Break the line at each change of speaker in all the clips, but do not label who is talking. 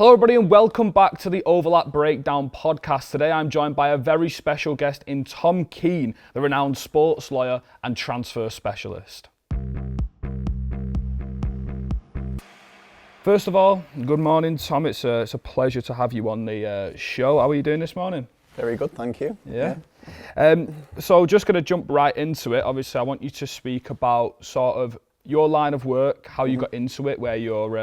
Hello everybody and welcome back to the Overlap Breakdown podcast. Today I'm joined by a very special guest in Tom Keane, the renowned sports lawyer and transfer specialist. First of all, good morning Tom, it's a pleasure to have you on the show. How are you doing this morning?
Very good, thank you.
Yeah. So just going to jump right into it. Obviously I want you to speak about sort of your line of work, how you got into it, where your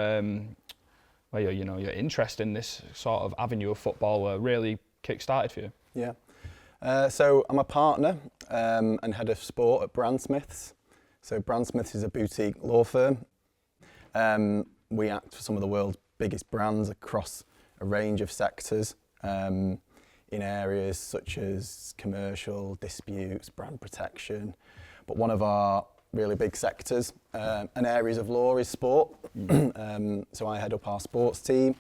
interest in this sort of avenue of football really kick-started for you.
Yeah. So I'm a partner and head of sport at Brandsmiths. So Brandsmiths is a boutique law firm. We act for some of the world's biggest brands across a range of sectors in areas such as commercial, disputes, brand protection. But one of our really big sectors and areas of law is sport. So I head up our sports team,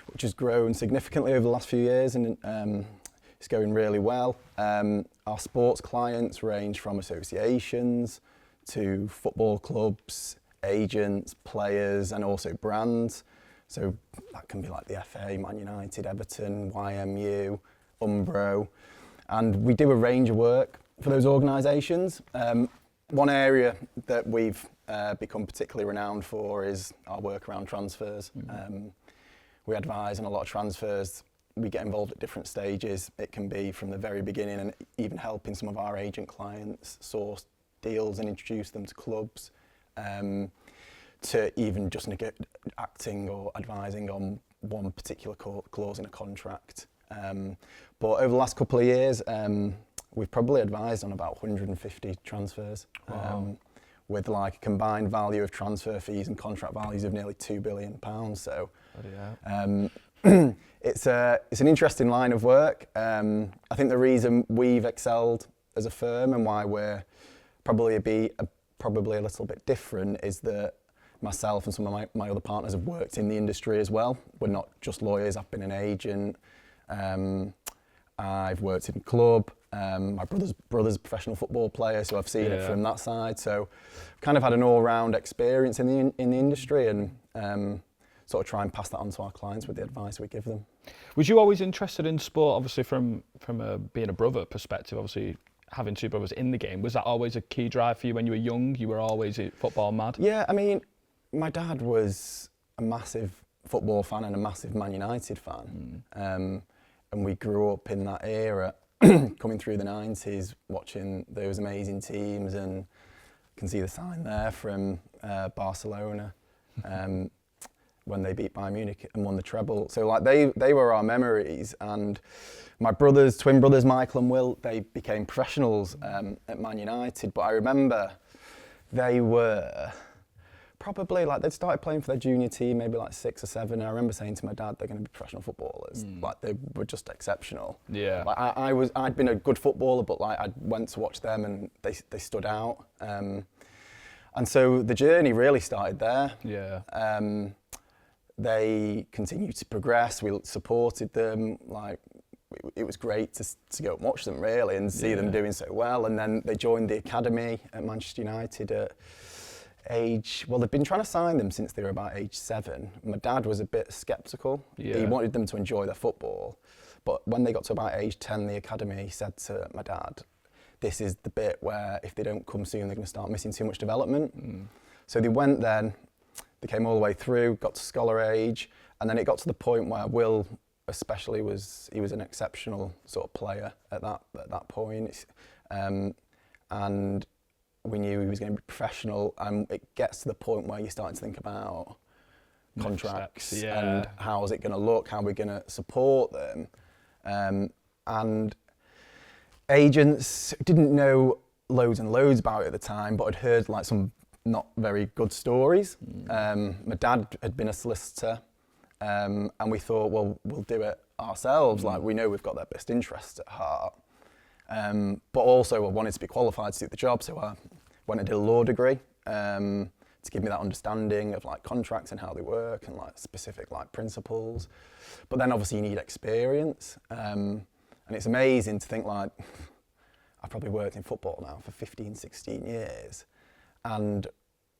which has grown significantly over the last few years and it's going really well. Our sports clients range from associations to football clubs, agents, players and also brands. So that can be like the FA, Man Utd, Everton, YMU, Umbro. And we do a range of work for those organisations. One area that we've become particularly renowned for is our work around transfers. We advise on a lot of transfers. We get involved at different stages. It can be from the very beginning and even helping some of our agent clients source deals and introduce them to clubs, to even just acting or advising on one particular clause in a contract. But over the last couple of years, we've probably advised on about 150 transfers.
Wow.
With like a combined value of transfer fees and contract values of nearly £2 billion. So it's an interesting line of work. I think the reason we've excelled as a firm and why we're probably a little bit different is that myself and some of my other partners have worked in the industry as well. We're not just lawyers. I've been an agent. I've worked in a club. My brother's a professional football player, so I've seen it from that side. So I've kind of had an all-round experience in the industry and sort of try and pass that on to our clients with the advice we give them.
Was you always interested in sport, obviously from being a brother perspective, obviously having two brothers in the game? Was that always a key drive for you when you were young? You were always football mad?
Yeah, I mean, my dad was a massive football fan and a massive Man Utd fan. And we grew up in that era, coming through the 90s, watching those amazing teams, and you can see the sign there from Barcelona when they beat Bayern Munich and won the treble. So like they were our memories, and my twin brothers, Michael and Will, they became professionals at Man Utd, but I remember they were probably like they'd started playing for their junior team, maybe like 6 or 7. And I remember saying to my dad, they're going to be professional footballers. Like they were just exceptional. Yeah. Like I'd been a good footballer, but like I went to watch them and they stood out. And so the journey really started there. Yeah. They continued to progress. We supported them. Like it was great to go and watch them really and see them doing so well. And then they joined the academy at Manchester United at they've been trying to sign them since they were about age 7. My dad was a bit sceptical. Yeah. He wanted them to enjoy their football. But when they got to about age 10, the academy said to my dad, this is the bit where if they don't come soon, they're going to start missing too much development. So they went then, they came all the way through, got to scholar age, and then it got to the point where Will especially he was an exceptional sort of player at that point. And we knew he was going to be professional, and it gets to the point where you're starting to think about contracts and how is it going to look, how we're going to support them. And agents didn't know loads and loads about it at the time, but I'd heard like some not very good stories. My dad had been a solicitor, and we thought, well, we'll do it ourselves. Like we know we've got their best interests at heart. But also I wanted to be qualified to do the job, so I went and did a law degree to give me that understanding of like contracts and how they work and like specific like principles. But then obviously you need experience, and it's amazing to think like I've probably worked in football now for 15, 16 years, and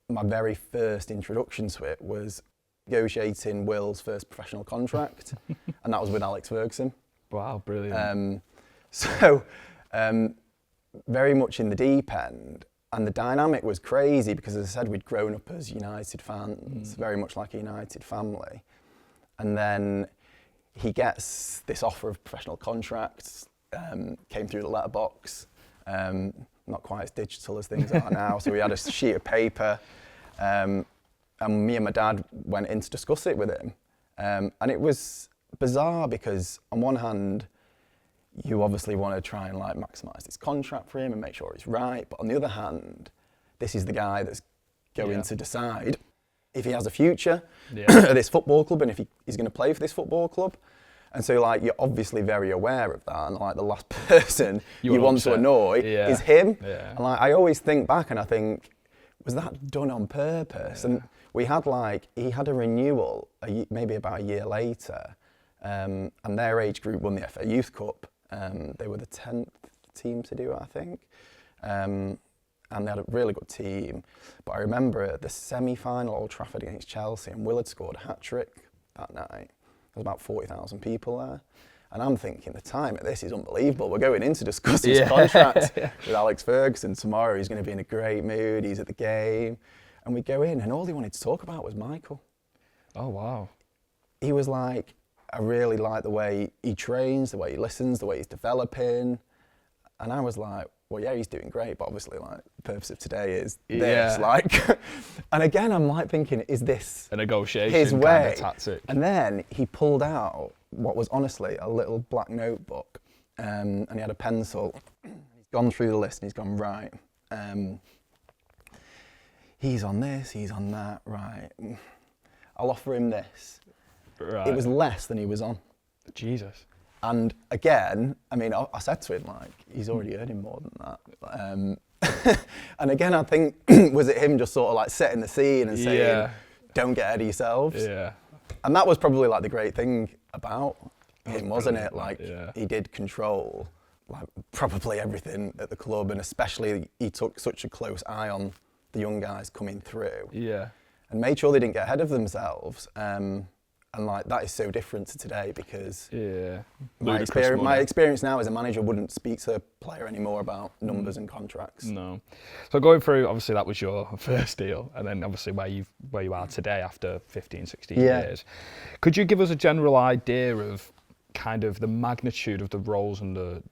my very first introduction to it was negotiating Will's first professional contract, and that was with Alex Ferguson.
Wow, brilliant.
Very much in the deep end, and the dynamic was crazy because, as I said, we'd grown up as United fans, very much like a United family, and then he gets this offer of professional contracts, came through the letterbox, not quite as digital as things are now, so we had a sheet of paper, and me and my dad went in to discuss it with him, and it was bizarre because on one hand, you obviously want to try and like maximise this contract for him and make sure he's right. But on the other hand, this is the guy that's going to decide if he has a future at this football club and if he's going to play for this football club. And so like you're obviously very aware of that, and like the last person you want to annoy is him. Yeah. And like I always think back and I think, was that done on purpose? Yeah. And we had he had a renewal maybe about a year later, and their age group won the FA Youth Cup. They were the 10th team to do it, I think. And they had a really good team. But I remember at the semi-final Old Trafford against Chelsea, and Will had scored a hat-trick that night. There was about 40,000 people there. And I'm thinking, the time of this is unbelievable. We're going in to discuss his contract with Alex Ferguson tomorrow. He's going to be in a great mood. He's at the game. And we go in, and all he wanted to talk about was Michael.
Oh, wow.
He was like, I really like the way he trains, the way he listens, the way he's developing. And I was like, well, yeah, he's doing great, but obviously, like, the purpose of today is this, like. And again, I'm like thinking, is this
a negotiation
his way?
Kind of tactic?
And then he pulled out what was honestly a little black notebook, and he had a pencil. He's gone through the list and he's gone, right, he's on this, he's on that, right. I'll offer him this.
Right.
It was less than he was on.
Jesus.
And again, I mean, I said to him, like, he's already earning more than that. And again, I think, was it him just sort of like setting the scene and saying, don't get ahead of yourselves?
Yeah.
And that was probably like the great thing about him, wasn't it? Like, he did control like probably everything at the club, and especially he took such a close eye on the young guys coming through. Yeah. And made sure they didn't get ahead of themselves. And like that is so different to today because my experience now as a manager wouldn't speak to a player anymore about numbers and contracts.
No. So going through, obviously that was your first deal, and then obviously where you are today after 15, 16 years. Could you give us a general idea of kind of the magnitude of the roles and the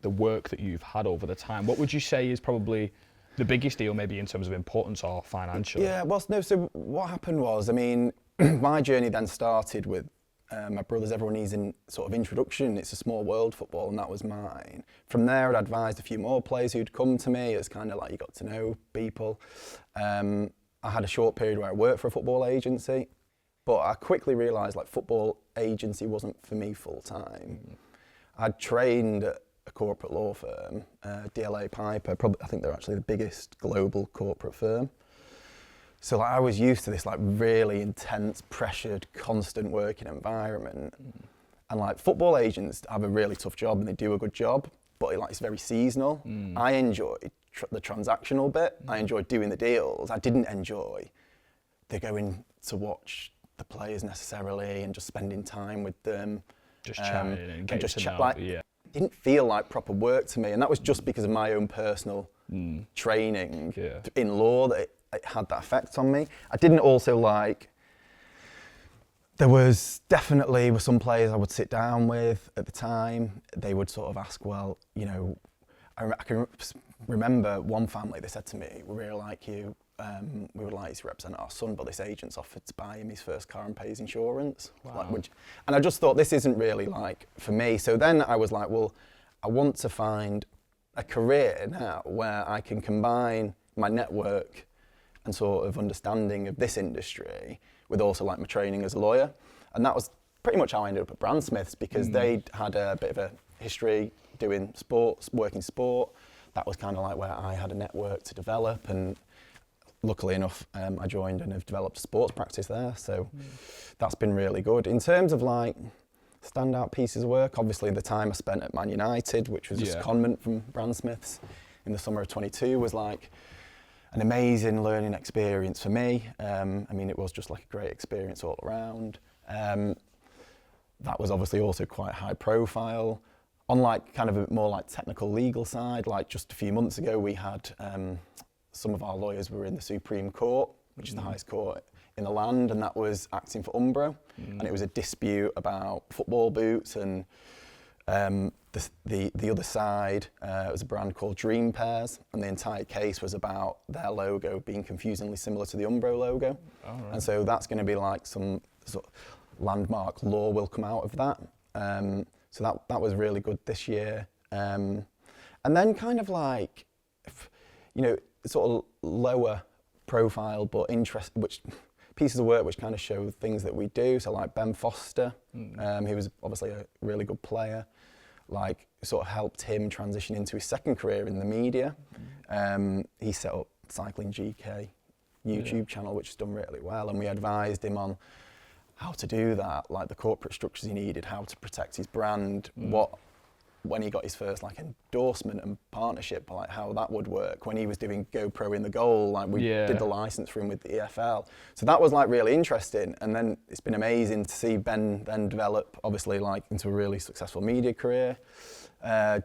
work that you've had over the time? What would you say is probably the biggest deal, maybe in terms of importance or financial?
Yeah, well, no, so what happened was, I mean, my journey then started with my brother's Everyone Needs an sort of introduction. It's a small world football, and that was mine. From there, I'd advised a few more players who'd come to me. It's kind of like you got to know people. I had a short period where I worked for a football agency, but I quickly realised like football agency wasn't for me full time. I'd trained at a corporate law firm, DLA Piper. I think they're actually the biggest global corporate firm. So like, I was used to this like really intense, pressured, constant working environment. And like football agents have a really tough job and they do a good job, but it's very seasonal. I enjoyed the transactional bit. I enjoyed doing the deals. I didn't enjoy the going to watch the players necessarily and just spending time with them.
Just chatting and getting to know.
It didn't feel like proper work to me, and that was just because of my own personal training in law that it had that effect on me. I didn't also like, there was definitely some players I would sit down with at the time. They would sort of ask, well, you know, I can remember one family, they said to me, we really like you, we would like you to represent our son, but this agent's offered to buy him his first car and pay his insurance.
Wow.
And I just thought, this isn't really like for me. So then I was like, well, I want to find a career now where I can combine my network and sort of understanding of this industry with also like my training as a lawyer. And that was pretty much how I ended up at Brandsmiths, because they had a bit of a history doing sports, working sport. That was kind of like where I had a network to develop, and luckily enough, I joined and have developed a sports practice there. So that's been really good. In terms of like standout pieces of work, obviously the time I spent at Man Utd, which was just a secondment from Brandsmiths in the summer of 22, was like an amazing learning experience for me. I mean, it was just like a great experience all around. That was obviously also quite high profile. On like kind of a more like technical legal side, like just a few months ago, we had some of our lawyers were in the Supreme Court, which is the highest court in the land, and that was acting for Umbro. And it was a dispute about football boots, and the other side was a brand called Dream Pairs, and the entire case was about their logo being confusingly similar to the Umbro logo. Oh, right. And so that's going to be like some sort of landmark law will come out of that. So that was really good this year. And then kind of like, you know, sort of lower profile but pieces of work which kind of show things that we do. So like Ben Foster, he was obviously a really good player. Like sort of helped him transition into his second career in the media. He set up Cycling GK YouTube channel, which has done really well, and we advised him on how to do that, like the corporate structures he needed, how to protect his brand, when he got his first like endorsement and partnership, like how that would work. When he was doing GoPro in the goal, like we did the license for him with the EFL. So that was like really interesting. And then it's been amazing to see Ben then develop, obviously, like into a really successful media career.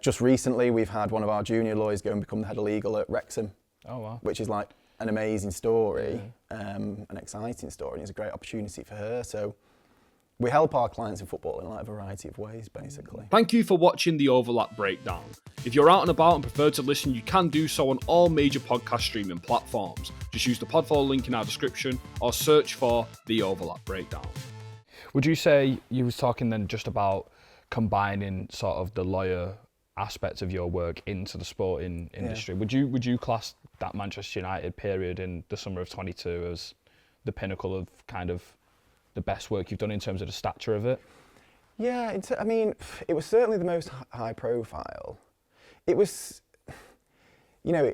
Just recently, we've had one of our junior lawyers go and become the head of legal at Wrexham. Oh wow! Which is like an amazing story, an exciting story, and it's a great opportunity for her. So we help our clients in football in like a variety of ways, basically.
Thank you for watching the Overlap Breakdown. If you're out and about and prefer to listen, you can do so on all major podcast streaming platforms. Just use the Podfollow link in our description or search for the Overlap Breakdown.
Would you say you was talking then just about combining sort of the lawyer aspects of your work into the sporting industry? Would you class that Manchester United period in the summer of 22 as the pinnacle of kind of the best work you've done in terms of the stature of it?
Yeah, I mean, it was certainly the most high profile. It was, you know,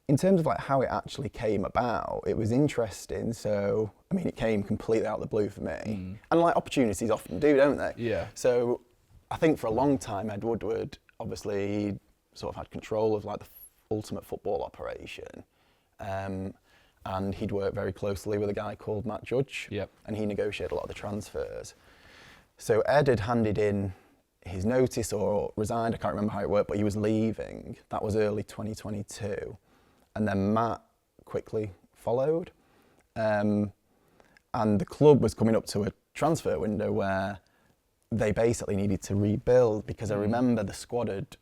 in terms of like how it actually came about, it was interesting. So, I mean, it came completely out of the blue for me. And like opportunities often do, don't they? Yeah. So I think for a long time, Ed Woodward obviously sort of had control of like the ultimate football operation. And he'd worked very closely with a guy called Matt Judge, and he negotiated a lot of the transfers. So Ed had handed in his notice or resigned, I can't remember how it worked, but he was leaving. That was early 2022. And then Matt quickly followed. And the club was coming up to a transfer window where they basically needed to rebuild, because I remember the squad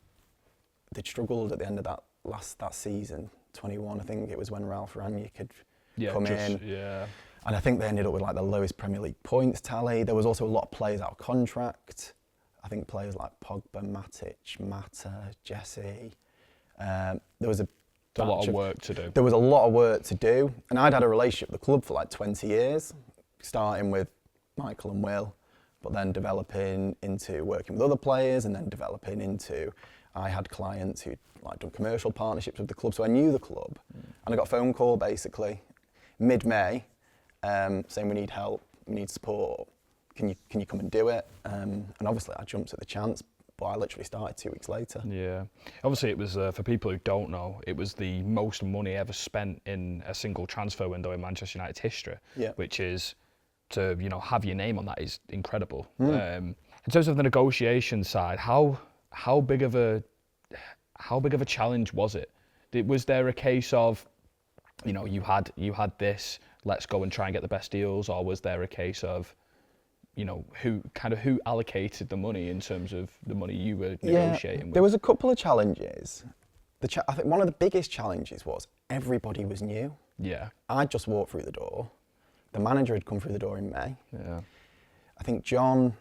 they'd struggled at the end of that season. 21, I think it was when Ralph Rangnick had come in. Yeah. And I think they ended up with like the lowest Premier League points tally. There was also a lot of players out of contract. I think players like Pogba, Matic, Mata, Jesse. There was a
lot of work to do.
There was a lot of work to do. And I'd had a relationship with the club for like 20 years, starting with Michael and Will, but then developing into working with other players, and then developing into, I had clients who'd like done commercial partnerships with the club, so I knew the club. And I got a phone call basically mid-May saying we need help, we need support, can you come and do it? And obviously I jumped at the chance, but I literally started 2 weeks later. Yeah,
obviously it was, for people who don't know, it was the most money ever spent in a single transfer window in Manchester United's history, which is, to have your name on that is incredible. In terms of the negotiation side, how big of a challenge was it? Was there a case of, you had this, let's go and try and get the best deals, or was there a case of, who allocated the money in terms of the money you were negotiating with?
There was a couple of challenges. I think one of the biggest challenges was everybody was new. Yeah. I'd just walked through the door. The manager had come through the door in May. Yeah. I think John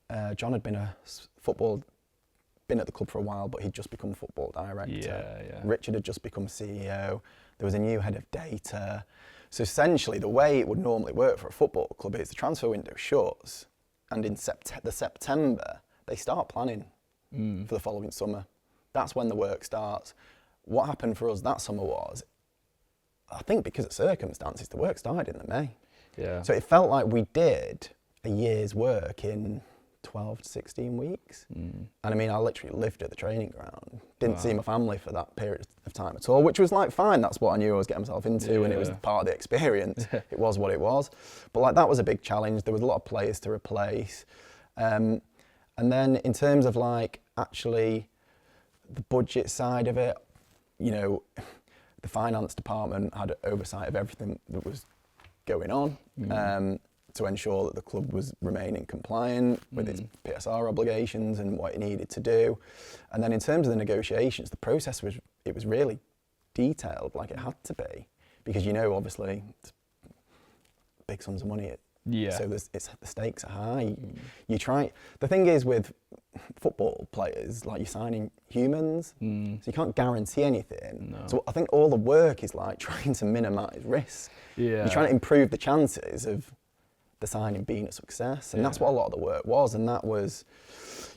had been at the club for a while, but he'd just become football director. Yeah. Richard had just become CEO. There was a new head of data. So essentially, the way it would normally work for a football club is the transfer window shuts, and in September, they start planning for the following summer. That's when the work starts. What happened for us that summer was, I think because of circumstances, the work started in May. Yeah. So it felt like we did a year's work in 12 to 16 weeks. And I mean, I literally lived at the training ground. Didn't see my family for that period of time at all, which was like fine. That's what I knew I was getting myself into, and it was part of the experience. It was what it was. But like that was a big challenge. There was a lot of players to replace. And then in terms of like actually the budget side of it, you know, the finance department had oversight of everything that was going on. To ensure that the club was remaining compliant with its PSR obligations and what it needed to do. And then in terms of the negotiations, the process was really detailed, like it had to be, because you know, obviously, it's big sums of money. So the stakes are high. You try. The thing is with football players, like you're signing humans, so you can't guarantee anything.
No.
So I think all the work is like trying to minimise risk. You're trying to improve the chances of the signing being a success, and that's what a lot of the work was. And that was,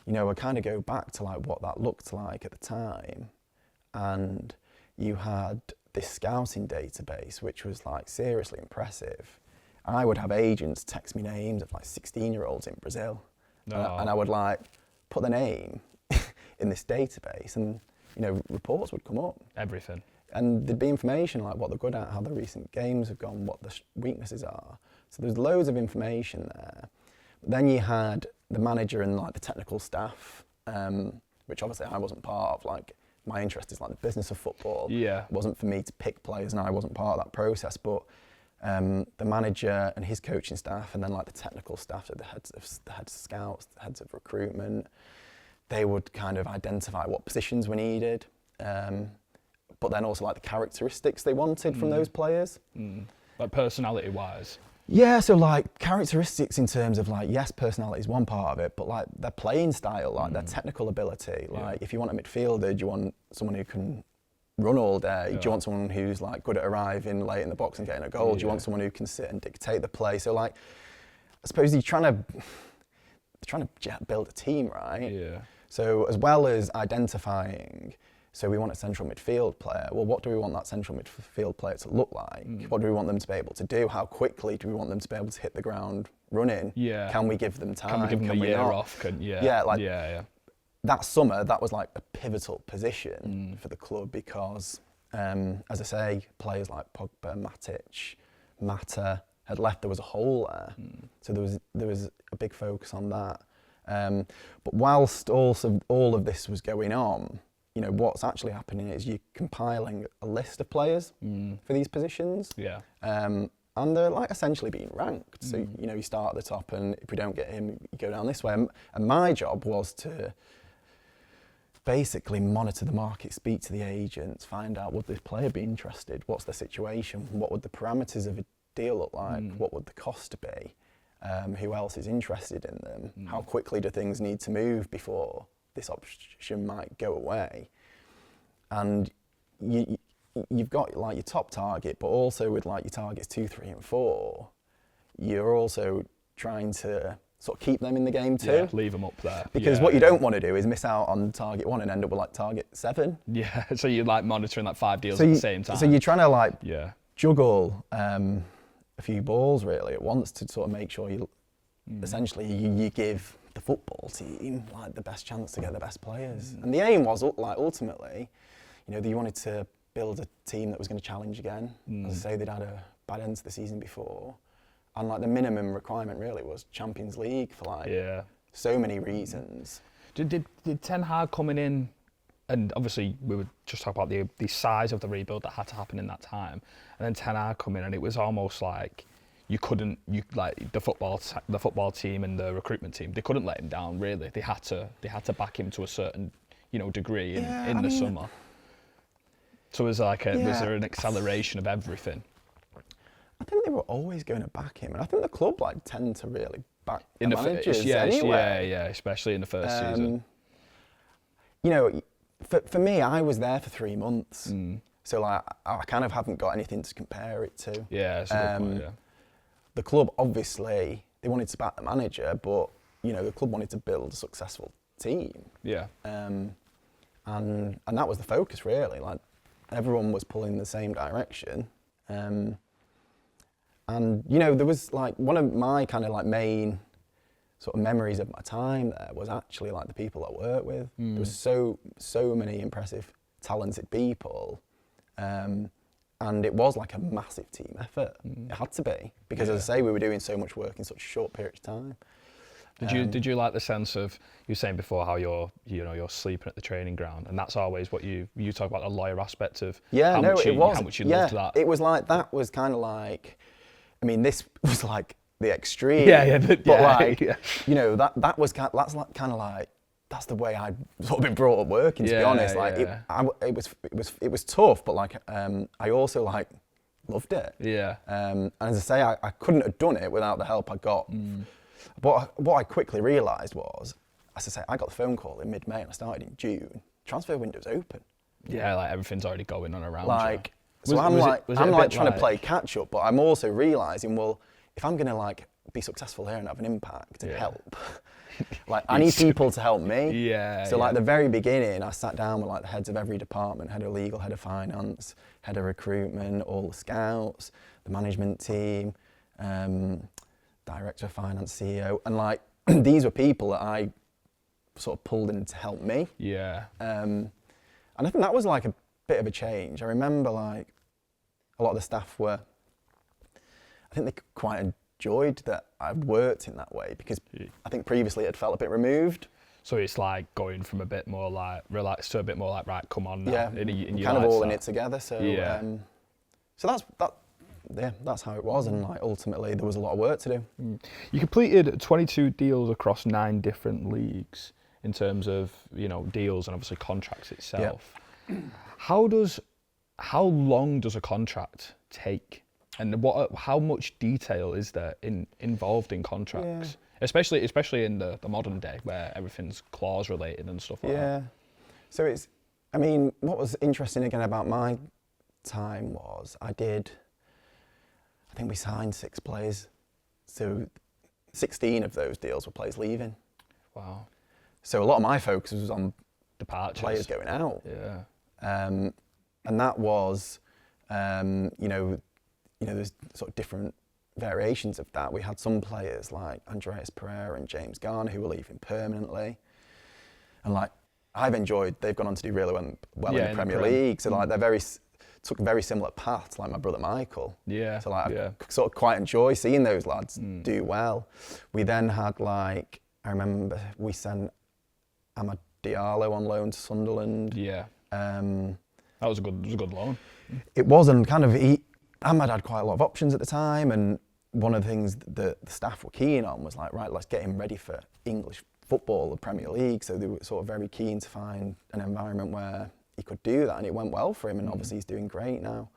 you know, I kind of go back to like what that looked like at the time, and you had this scouting database which was like seriously impressive. I would have agents text me names of like 16-year-olds in Brazil, and I would like put the name in this database, and you know, reports would come up.
Everything.
And there'd be information like what they're good at, how the recent games have gone, what the weaknesses are. So there's loads of information there. But then you had the manager and like the technical staff, which obviously I wasn't part of. Like my interest is like the business of football. It wasn't for me to pick players, and I wasn't part of that process. But the manager and his coaching staff, and then like the technical staff, so the heads of scouts, the heads of recruitment, they would kind of identify what positions were needed. But then also like the characteristics they wanted from those players.
Like personality-wise?
Yeah, so like characteristics in terms of like, yes, personality is one part of it, but like their playing style, like their technical ability. Like if you want a midfielder, do you want someone who can run all day? Do you want someone who's like good at arriving late in the box and getting a goal? Do you want someone who can sit and dictate the play? So like, I suppose you're trying to build a team, right? So as well as identifying, so we want a central midfield player. Well, what do we want that central midfield player to look like? What do we want them to be able to do? How quickly do we want them to be able to hit the ground running? Can we give them time?
Can we give them a year off?
That summer, that was like a pivotal position for the club because, as I say, players like Pogba, Matic, Mata had left. There was a hole there, so there was a big focus on that. But whilst also all of this was going on, you know, what's actually happening is you're compiling a list of players for these positions. And they're like essentially being ranked. So, you know, you start at the top, and if we don't get him, you go down this way. And my job was to basically monitor the market, speak to the agents, find out, would this player be interested? What's the situation? What would the parameters of a deal look like? What would the cost be? Who else is interested in them? How quickly do things need to move before this option might go away? And you've got like your top target, but also with like your targets 2, 3 and 4, you're also trying to sort of keep them in the game too.
Leave them up there.
Because what you don't want to do is miss out on target 1 and end up with like target 7.
So you're like monitoring like 5 deals at the same time.
So you're trying to like juggle a few balls really at once to sort of make sure you essentially you give the football team like the best chance to get the best players. And the aim was like ultimately, you know, that you wanted to build a team that was going to challenge again. As I say, they'd had a bad end to the season before, and like the minimum requirement really was Champions League for like so many reasons.
Did Ten Hag coming in, and obviously we were just talking about the size of the rebuild that had to happen in that time, and then Ten Hag come in, and it was almost like you like the football team and the recruitment team, they couldn't let him down really. They had to back him to a certain, you know, degree in the summer. So was like was there an acceleration of everything? I
think they were always going to back him, and I think the club like tend to really back the managers anyway.
Especially in the first season.
You know, for me, I was there for 3 months, so like I kind of haven't got anything to compare it to.
That's a good point,
The club, obviously, they wanted to back the manager, but, you know, the club wanted to build a successful team. And that was the focus, really. Like, everyone was pulling the same direction. And, you know, there was, like, one of my kind of, like, main sort of memories of my time there was actually like the people I worked with. There was so many impressive, talented people, and it was like a massive team effort. It had to be, because as I say, we were doing so much work in such a short period of time.
Did you like the sense of, you were saying before how you're sleeping at the training ground, and that's always what you talk about, the lawyer aspect of how much you loved that.
It was like, that was kind of like, I mean, this was like the extreme. But you know, that was kind of like, that's the way I'd sort of been brought up working, to be honest. Like it was tough, but like I also like loved it. And as I say, I couldn't have done it without the help I got. But what I quickly realised was, as I say, I got the phone call in mid-May and I started in June. Transfer window's open.
Yeah, like everything's already going on around
like,
you.
So I'm trying to play catch up, but I'm also realising, well, if I'm gonna like be successful here and have an impact and help, like I need people to help me. So like the very beginning, I sat down with like the heads of every department, head of legal, head of finance, head of recruitment, all the scouts, the management team, director of finance, CEO, and like these were people that I sort of pulled in to help me. And I think that was like a bit of a change. I remember like a lot of the staff were, I think they quite enjoyed that I worked in that way, because I think previously it felt a bit removed.
So it's like going from a bit more like relaxed to a bit more like, right, come on now.
In kind of all in it together. So so that's how it was, and like ultimately there was a lot of work to do.
You completed 22 deals across 9 different leagues in terms of, you know, deals and obviously contracts itself. How long does a contract take, and how much detail is there involved in contracts, especially in the modern day where everything's clause related and stuff like that?
So it's, I mean, what was interesting again about my time was I think we signed 6 players, so 16 of those deals were players leaving.
Wow.
So a lot of my focus was on
departures,
players going out. And that was, you know, there's sort of different variations of that. We had some players like Andreas Pereira and James Garner who were leaving permanently, and like they've gone on to do really well in the Premier League. So like they're took very similar paths, like my brother Michael. So like I sort of quite enjoy seeing those lads do well. We then had like, I remember we sent Amad Diallo on loan to Sunderland.
That was a good loan.
It was, and kind of Amad had quite a lot of options at the time, and one of the things that the staff were keen on was like, right, let's get him ready for English football, the Premier League. So they were sort of very keen to find an environment where he could do that, and it went well for him, and obviously he's doing great now.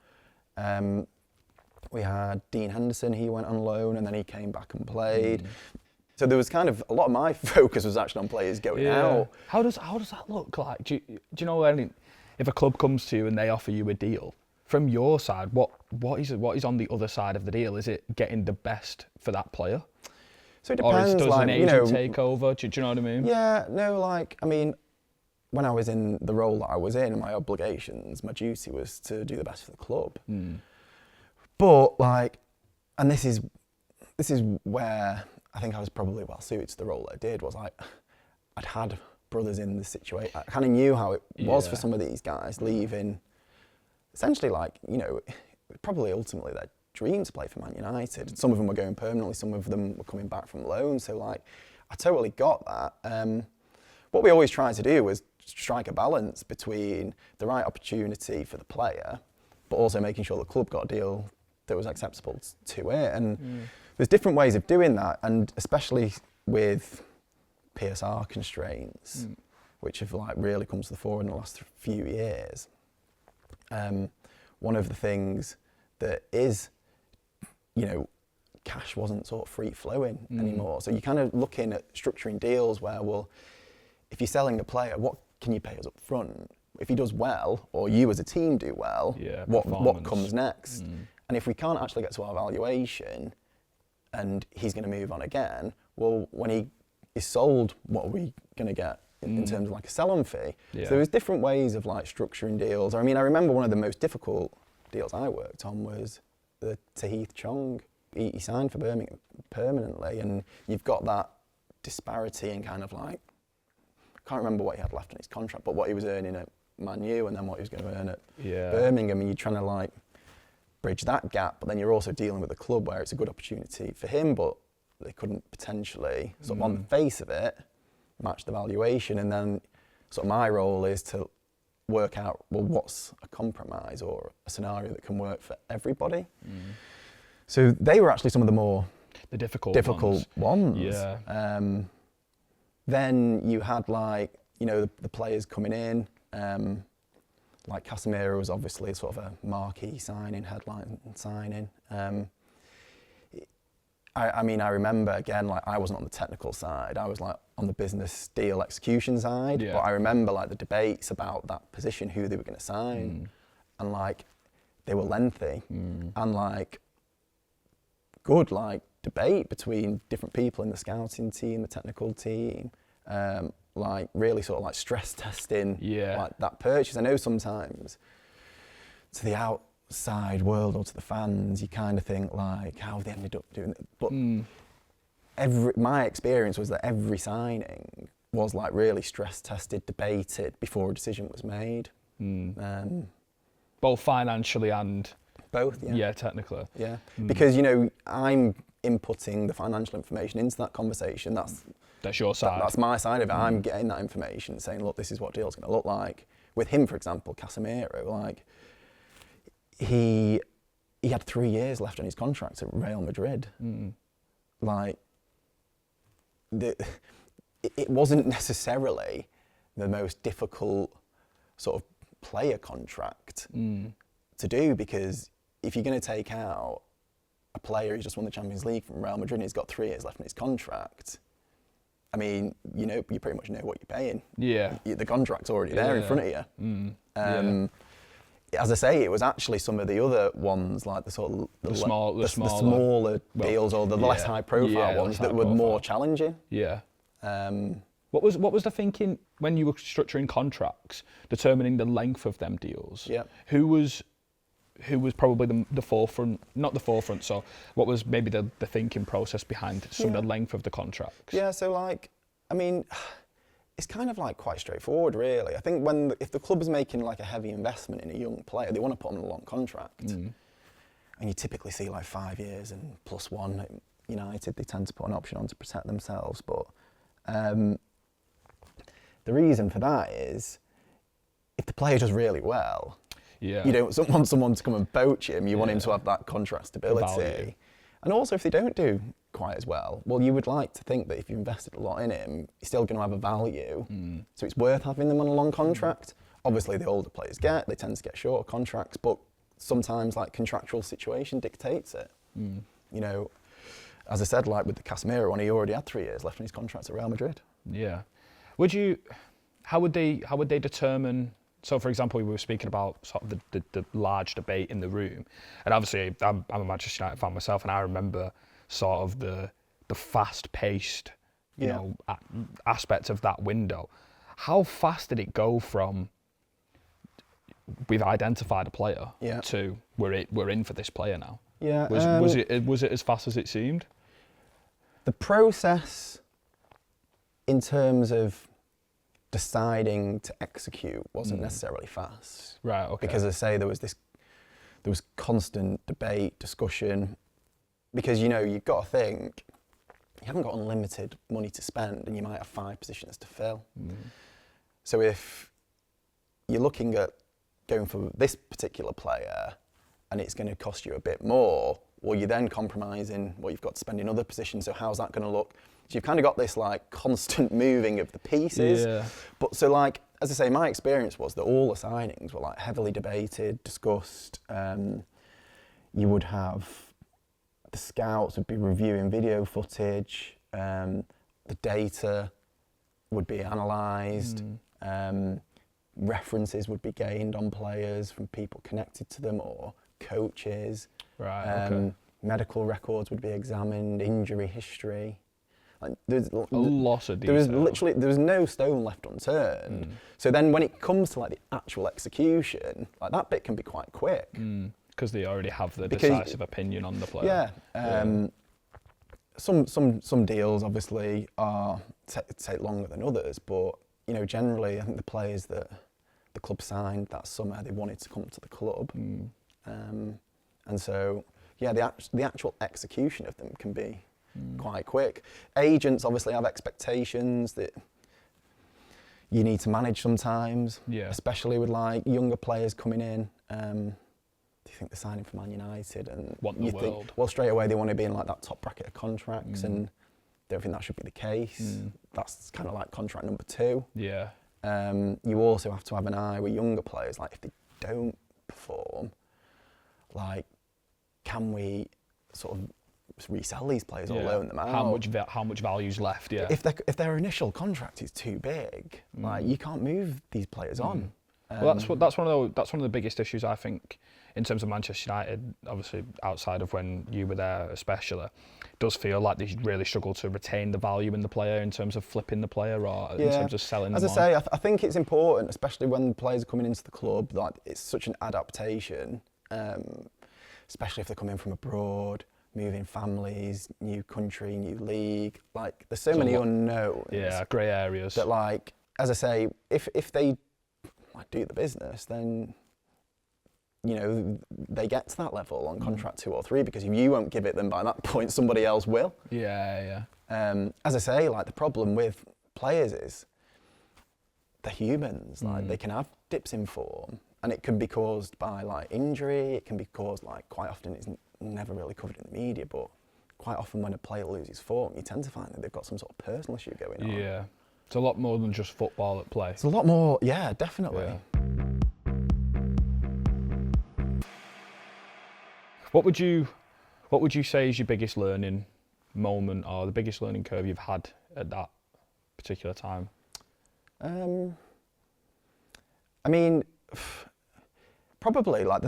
We had Dean Henderson, he went on loan and then he came back and played. So there was kind of, a lot of my focus was actually on players going out.
How does that look like? Do you know if a club comes to you and they offer you a deal, from your side, what is on the other side of the deal? Is it getting the best for that player?
So it depends.
Or does an agent take over? Do you know what I mean?
Yeah, no, like, I mean, when I was in the role that I was in, my obligations, my duty was to do the best for the club. But like, and this is where I think I was probably well suited to the role that I did, was like, I'd had brothers in the situation. I kind of knew how it was for some of these guys leaving, essentially like, you know, probably ultimately their dream to play for Man United. Some of them were going permanently, some of them were coming back from loan. So like, I totally got that. What we always tried to do was strike a balance between the right opportunity for the player, but also making sure the club got a deal that was acceptable to it. And there's different ways of doing that, and especially with PSR constraints, which have like really come to the fore in the last few years. One of the things that is, you know, cash wasn't sort of free flowing anymore. So you're kind of looking at structuring deals where, well, if you're selling a player, what can you pay us up front? If he does well, or you as a team do well, what comes next? And if we can't actually get to our valuation and he's going to move on again, well, when he is sold, what are we going to get in terms of like a sell-on fee? So there's different ways of like structuring deals. I mean, I remember one of the most difficult deals I worked on was the Tahith Chong. He signed for Birmingham permanently, and you've got that disparity in kind of like, I can't remember what he had left in his contract, but what he was earning at Man U and then what he was going to earn at Birmingham, and you're trying to like bridge that gap, but then you're also dealing with a club where it's a good opportunity for him, but they couldn't potentially, sort of on the face of it, match the valuation. And then sort of my role is to work out, well, what's a compromise or a scenario that can work for everybody. So they were actually some of the more difficult ones.
Yeah.
Then you had like, you know, the players coming in, like Casemiro was obviously sort of a marquee signing, headline signing. I mean, I remember again, like I wasn't on the technical side, I was like on the business deal execution side, but I remember like the debates about that position, who they were going to sign, and like they were lengthy and like good like debate between different people in the scouting team, the technical team, like really sort of like stress testing like that purchase. I know sometimes to the outside world or to the fans, you kind of think like, how have they ended up doing it? But my experience was that every signing was like really stress tested, debated before a decision was made.
Both financially and
both,
technically.
Yeah, because you know I'm inputting the financial information into that conversation.
That's your side.
That's my side of it. I'm getting that information, saying, look, this is what deal's going to look like. With him, for example, Casemiro, like he had 3 years left on his contract at Real Madrid. Like it wasn't necessarily the most difficult sort of player contract to do, because if you're going to take out a player who's just won the Champions League from Real Madrid and he's got 3 years left in his contract, I mean, you know, you pretty much know what you're paying.
Yeah.
The contract's already there in front of you. As I say, it was actually some of the other ones, like the sort of the smaller deals or the less high profile ones that were more challenging.
Yeah. What was the thinking when you were structuring contracts, determining the length of them deals?
Yeah.
Who was probably the forefront, not the forefront, so what was maybe the thinking process behind some of the length of the contracts?
Yeah, so like, I mean, it's kind of like quite straightforward really. I think if the club is making like a heavy investment in a young player, they want to put them on a long contract. And you typically see like 5 years and +1 at United, they tend to put an option on to protect themselves. But the reason for that is if the player does really well, you don't want someone to come and poach him. You want him to have that contract stability. And also, if they don't do quite as well, well, you would like to think that if you invested a lot in him, he's still going to have a value. So it's worth having them on a long contract. Obviously, the older players they tend to get shorter contracts, but sometimes like contractual situation dictates it. You know, as I said, like with the Casemiro one, he already had 3 years left in his contract at Real Madrid. Yeah.
How would they determine? So, for example, we were speaking about sort of the large debate in the room, and obviously I'm a Manchester United fan myself, and I remember sort of the fast-paced, you know, aspect of that window. How fast did it go from we've identified a player to we're in for this player now?
Yeah.
Was it as fast as it seemed?
The process in terms of deciding to execute wasn't necessarily fast.
Right, okay.
Because as I say, there was constant debate, discussion, because you know, you've got to think, you haven't got unlimited money to spend and you might have 5 positions to fill. So if you're looking at going for this particular player and it's going to cost you a bit more, well, you're then compromising what you've got to spend in other positions, so how's that going to look? So you've kind of got this like constant moving of the pieces. Yeah. But so like, as I say, my experience was that all the signings were like heavily debated, discussed. You would have the scouts would be reviewing video footage. The data would be analysed. References would be gained on players from people connected to them or coaches.
Right. Okay.
Medical records would be examined, injury history. Like there's
a lot of detail.
There was no stone left unturned. So then when it comes to like the actual execution, like that bit can be quite quick.
Because they already have the decisive opinion on the player.
Yeah. some deals obviously take longer than others, but generally I think the players that the club signed that summer, they wanted to come to the club, and so the actual execution of them can be quite quick. Agents obviously have expectations that you need to manage sometimes, especially with like younger players coming in. Do you think they're signing for Man United and think, well, straight away they want to be in like that top bracket of contracts, and don't think that should be the case. That's kind of like contract number 2.
Yeah.
You also have to have an eye with younger players, like if they don't perform, like can we sort of resell these players or loan them out?
How much value's left? Yeah.
If their initial contract is too big, like you can't move these players on.
Well, that's one of the biggest issues I think in terms of Manchester United. Obviously, outside of when you were there, especially, it does feel like they really struggle to retain the value in the player in terms of flipping the player or in terms of selling them.
As I say, I think it's important, especially when players are coming into the club. Like it's such an adaptation, especially if they're coming from abroad, moving families, new country, new league. Like there's so many unknowns.
Yeah, grey areas.
That like, as I say, if they like do the business, then they get to that level on contract 2 or 3, because if you won't give it them by that point, somebody else will.
Yeah.
As I say, like the problem with players is they're humans. Like they can have dips in form, and it can be caused by like injury. It can be caused like quite often it's never really covered in the media, but quite often when a player loses form, you tend to find that they've got some sort of personal issue going on.
Yeah. It's a lot more than just football at play.
It's a lot more, yeah, definitely.
Yeah. What would you say is your biggest learning moment or the biggest learning curve you've had at that particular time?
I mean, probably like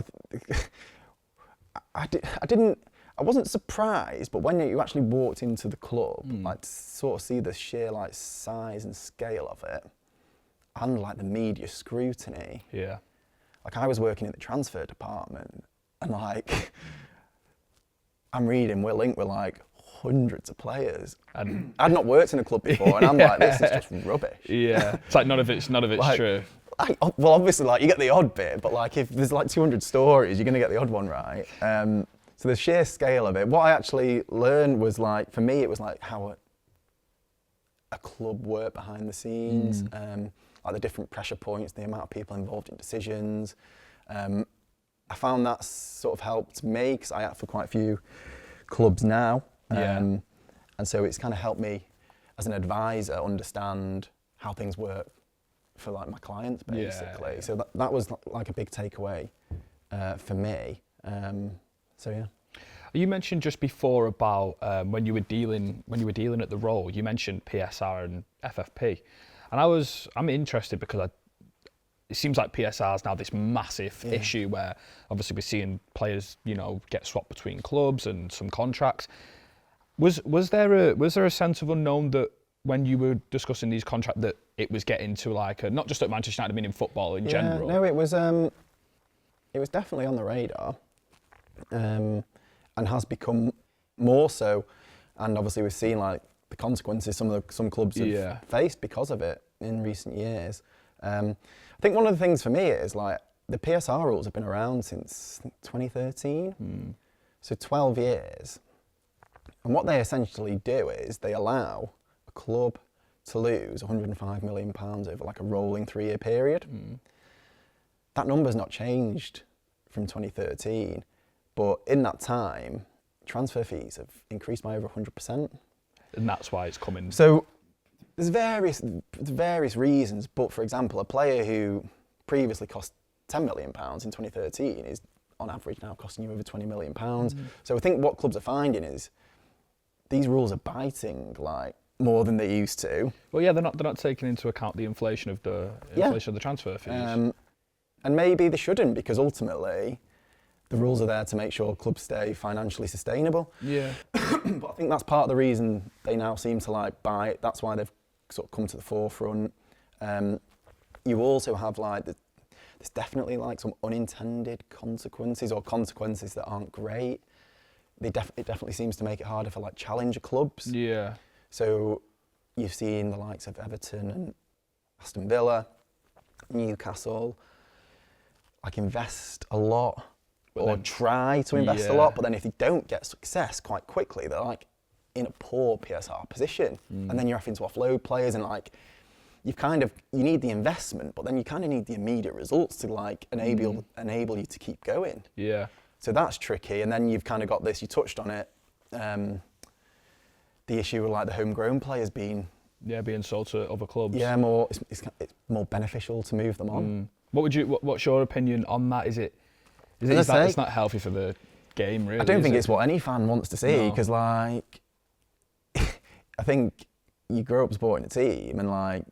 I wasn't surprised, but when you actually walked into the club, like to sort of see the sheer like size and scale of it, and like the media scrutiny.
Yeah.
Like I was working in the transfer department, and like I'm reading we're linked with like hundreds of players, and I'd not worked in a club before, and I'm like, this is just rubbish.
Yeah. It's like none of it's like, true.
Well, obviously, like you get the odd bit, but like if there's like 200 stories, you're gonna get the odd one right. So the sheer scale of it, what I actually learned was like, for me, it was like how a club worked behind the scenes, like the different pressure points, the amount of people involved in decisions. I found that sort of helped me, because I act for quite a few clubs now. And so it's kind of helped me as an advisor understand how things work for like my clients, basically. Yeah. So that was like a big takeaway for me. So yeah.
You mentioned just before about when you were dealing at the role, you mentioned PSR and FFP, and I'm interested because it seems like PSR is now this massive issue where obviously we're seeing players get swapped between clubs and some contracts. Was there a sense of unknown that when you were discussing these contracts that it was getting to like not just at Manchester United, I mean in football in general?
No, it was definitely on the radar. And has become more so, and obviously we've seen like the consequences some clubs have faced because of it in recent years. I think one of the things for me is like the PSR rules have been around since 2013, so 12 years. And what they essentially do is they allow a club to lose £105 million over like a rolling 3-year period. That number's not changed from 2013. But in that time, transfer fees have increased by over 100%.
And that's why it's coming.
So there's various reasons, but for example, a player who previously cost £10 million in 2013 is on average now costing you over £20 million. So I think what clubs are finding is these rules are biting like more than they used to.
Well, yeah, they're not taking into account the inflation of the transfer fees.
And maybe they shouldn't, because ultimately the rules are there to make sure clubs stay financially sustainable.
Yeah.
But I think that's part of the reason they now seem to like buy it. That's why they've sort of come to the forefront. You also have like there's definitely like some unintended consequences or consequences that aren't great. it definitely seems to make it harder for like challenger clubs.
Yeah.
So you've seen the likes of Everton and Aston Villa, Newcastle, like invest a lot try to invest a lot, but then if they don't get success quite quickly, they're like in a poor PSR position, and then you're having to offload players, and like you need the investment, but then you kind of need the immediate results to like enable you to keep going.
Yeah. So
that's tricky, and then you've kind of got this. You touched on it, the issue with like the homegrown players being
sold to other clubs.
Yeah, it's more beneficial to move them on.
What's your opinion on that? Is that it's not healthy for the game, really?
I don't think it's what any fan wants to see, because like I think you grow up supporting a team, and like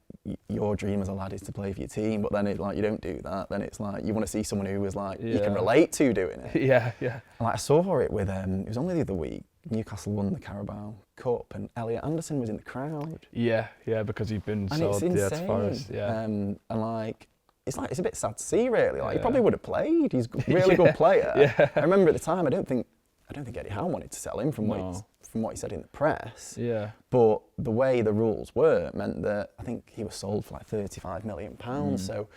your dream as a lad is to play for your team, but then you don't do that. Then it's like you want to see someone who was like you can relate to doing it.
Yeah.
And like I saw it with it was only the other week. Newcastle won the Carabao Cup, and Elliot Anderson was in the crowd.
Yeah, because he'd been sold to Forest. Yeah.
And like it's a bit sad to see, really. Like he probably would have played. He's a really good player.
Yeah.
I remember at the time, I don't think Eddie Howe wanted to sell him from what he said in the press.
Yeah.
But the way the rules were meant that I think he was sold for like £35 million. So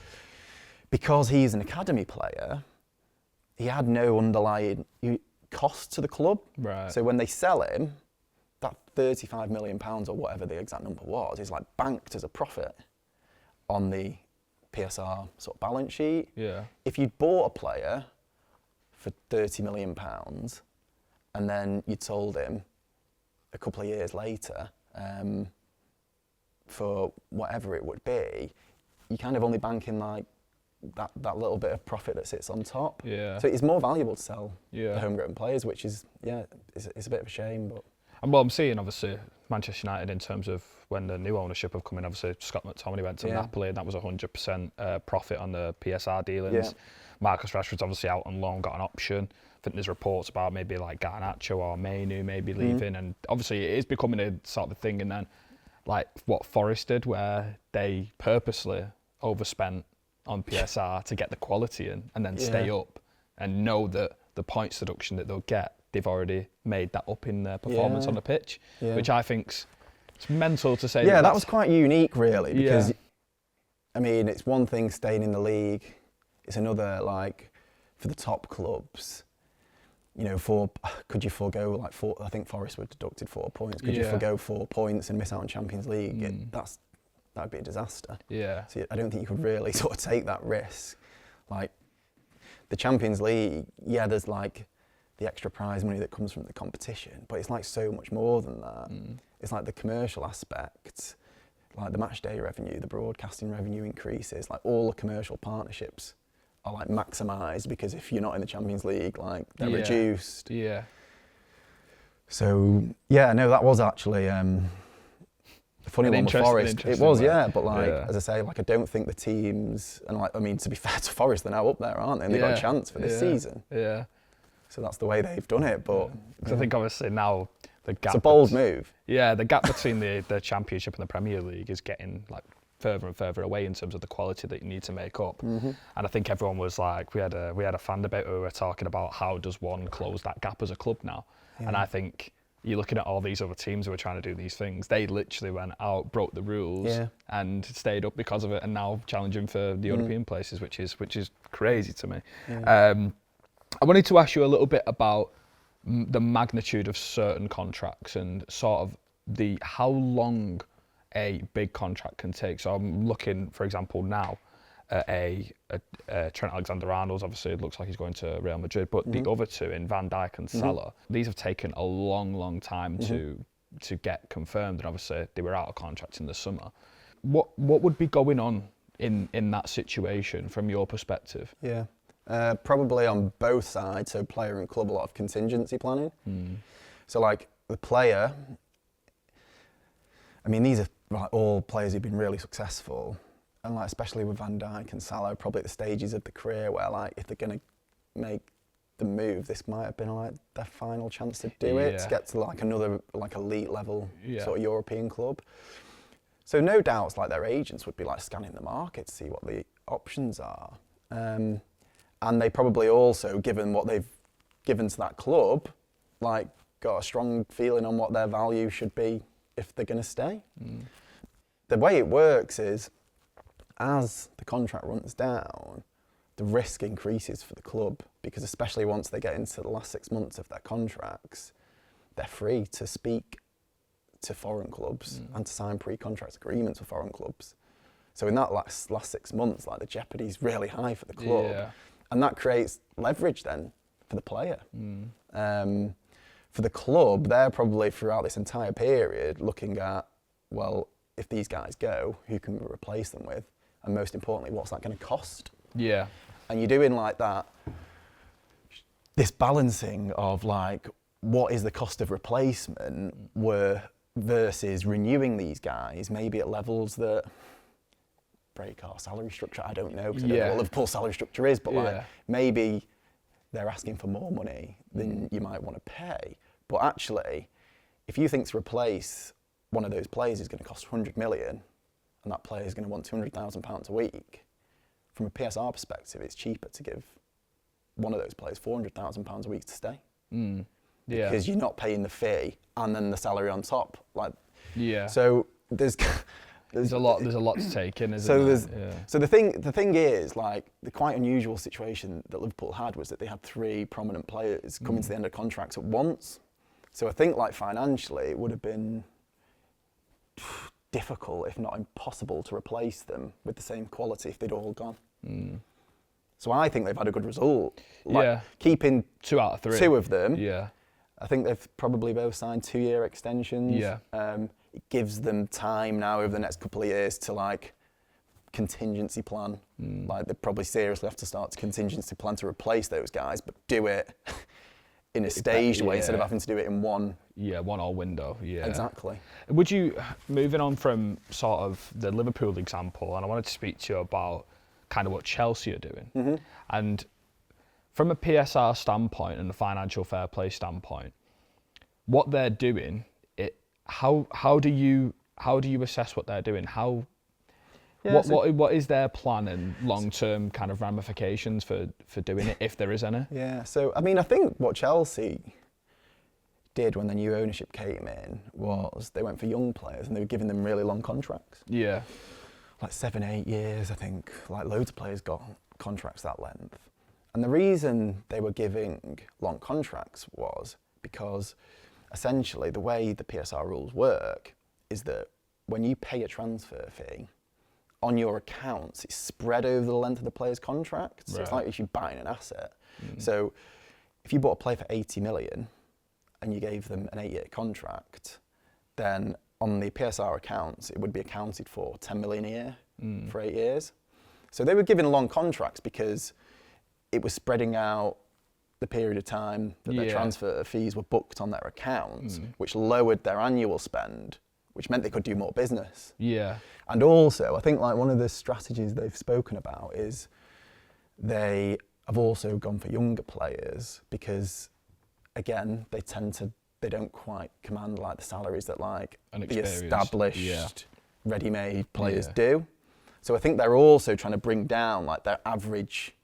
because he's an academy player, he had no underlying cost to the club.
Right.
So when they sell him, that £35 million or whatever the exact number was is like banked as a profit on the PSR sort of balance sheet.
Yeah.
If you'd bought a player for £30 million and then you'd sold him a couple of years later for whatever it would be, you kind of only bank in like that little bit of profit that sits on top.
Yeah.
So it's more valuable to sell the homegrown players, which is it's a bit of a shame. But
well, I'm seeing obviously Manchester United in terms of when the new ownership have come in. Obviously Scott McTominay went to Napoli, and that was 100% profit on the PSR dealings.
Yeah.
Marcus Rashford's obviously out on loan, got an option. I think there's reports about maybe like Garnacho or Mainu maybe leaving, and obviously it is becoming a sort of thing. And then like what Forest did, where they purposely overspent on PSR to get the quality in, and then stay up and know that the points deduction that they'll get, they've already made that up in their performance on the pitch, which I think's it's mental to say.
Yeah, that was quite unique, really, because I mean, it's one thing staying in the league, it's another like for the top clubs. You know, could you forego like four? I think Forest were deducted 4 points. Could you forgo 4 points and miss out on Champions League? That'd be a disaster.
Yeah.
So I don't think you could really sort of take that risk. Like the Champions League, there's like the extra prize money that comes from the competition, but it's like so much more than that. It's like the commercial aspect, like the match day revenue, the broadcasting revenue increases, like all the commercial partnerships are like maximised, because if you're not in the Champions League, like they're reduced. Yeah. So that was actually a funny one with Forest. It was, but like as I say, like I don't think the teams, and like I mean, to be fair to Forest, they're now up there, aren't they? And they've got a chance for this season. Yeah. So that's the way they've done it, but
I think obviously now the gap.
It's a bold move.
Yeah, the gap between the Championship and the Premier League is getting like further and further away in terms of the quality that you need to make up. And I think everyone was like, we had a fan debate where we were talking about how does one close that gap as a club now. And I think you're looking at all these other teams who are trying to do these things. They literally went out, broke the rules, and stayed up because of it, and now challenging for the European places, which is crazy to me. I wanted to ask you a little bit about the magnitude of certain contracts and sort of how long a big contract can take. So I'm looking, for example, now at Trent Alexander-Arnold. Obviously, it looks like he's going to Real Madrid, but the other two in Van Dijk and Salah, these have taken a long time to get confirmed, and obviously they were out of contract in the summer. What would be going on in that situation from your perspective?
Yeah, probably on both sides. So player and club, a lot of contingency planning. So like the player, I mean, these are like all players who've been really successful, and like especially with Van Dijk and Salah, probably at the stages of the career where like if they're going to make the move, this might have been like their final chance to do it, to get to like another like elite level sort of European club. So no doubts like their agents would be like scanning the market to see what the options are, and they probably also, given what they've given to that club, like got a strong feeling on what their value should be if they're going to stay. The way it works is, as the contract runs down, the risk increases for the club, because especially once they get into the last 6 months of their contracts, they're free to speak to foreign clubs and to sign pre-contract agreements with foreign clubs. So in that last 6 months, like, the jeopardy's really high for the club, and that creates leverage then for the player. For the club, they're probably throughout this entire period looking at, well, if these guys go, who can we replace them with? And most importantly, what's that going to cost?
Yeah.
And you're doing like that, this balancing of like, what is the cost of replacement versus renewing these guys, maybe at levels that break our salary structure. I don't know, because I don't know what Liverpool's salary structure is, but like, maybe they're asking for more money than you might want to pay. But actually, if you think to replace one of those players is going to cost 100 million, and that player is going to want £200,000 a week, from a PSR perspective, it's cheaper to give one of those players £400,000 a week to stay. Because you're not paying the fee and then the salary on top. Like, so there's a lot to take in, isn't there? So the thing is, like, the quite unusual situation that Liverpool had was that they had 3 prominent players coming to the end of contracts at once. So I think, like, financially, it would have been difficult, if not impossible, to replace them with the same quality if they'd all gone. So I think they've had a good result. Like, keeping
2 out of 3.
2 of them.
Yeah.
I think they've probably both signed 2-year extensions.
Yeah.
It gives them time now over the next couple of years to, like, contingency plan. Like, they probably seriously have to start to contingency plan to replace those guys, but do it in a staged way instead of having to do it in one.
Yeah, one all window. Yeah.
Exactly.
Would you, moving on from sort of the Liverpool example, and I wanted to speak to you about kind of what Chelsea are doing. And from a PSR standpoint and a financial fair play standpoint, what they're doing, how do you assess what they're doing? What is their plan and long-term kind of ramifications for doing it, if there is any?
Yeah, so I mean, I think what Chelsea did when the new ownership came in was they went for young players and they were giving them really long contracts.
Yeah.
Like 7-8 years, I think. Like, loads of players got contracts that length. And the reason they were giving long contracts was because essentially the way the PSR rules work is that when you pay a transfer fee, on your accounts, it's spread over the length of the player's contract. So it's like if you're buying an asset. So if you bought a player for 80 million and you gave them an 8-year contract, then on the PSR accounts, it would be accounted for 10 million a year for 8 years. So they were given long contracts because it was spreading out the period of time that their transfer fees were booked on their accounts, which lowered their annual spend, which meant they could do more business.
Yeah.
And also, I think, like, one of the strategies they've spoken about is they have also gone for younger players because, again, they don't quite command, like, the salaries that, like, the established ready-made players do. So I think they're also trying to bring down, like, their average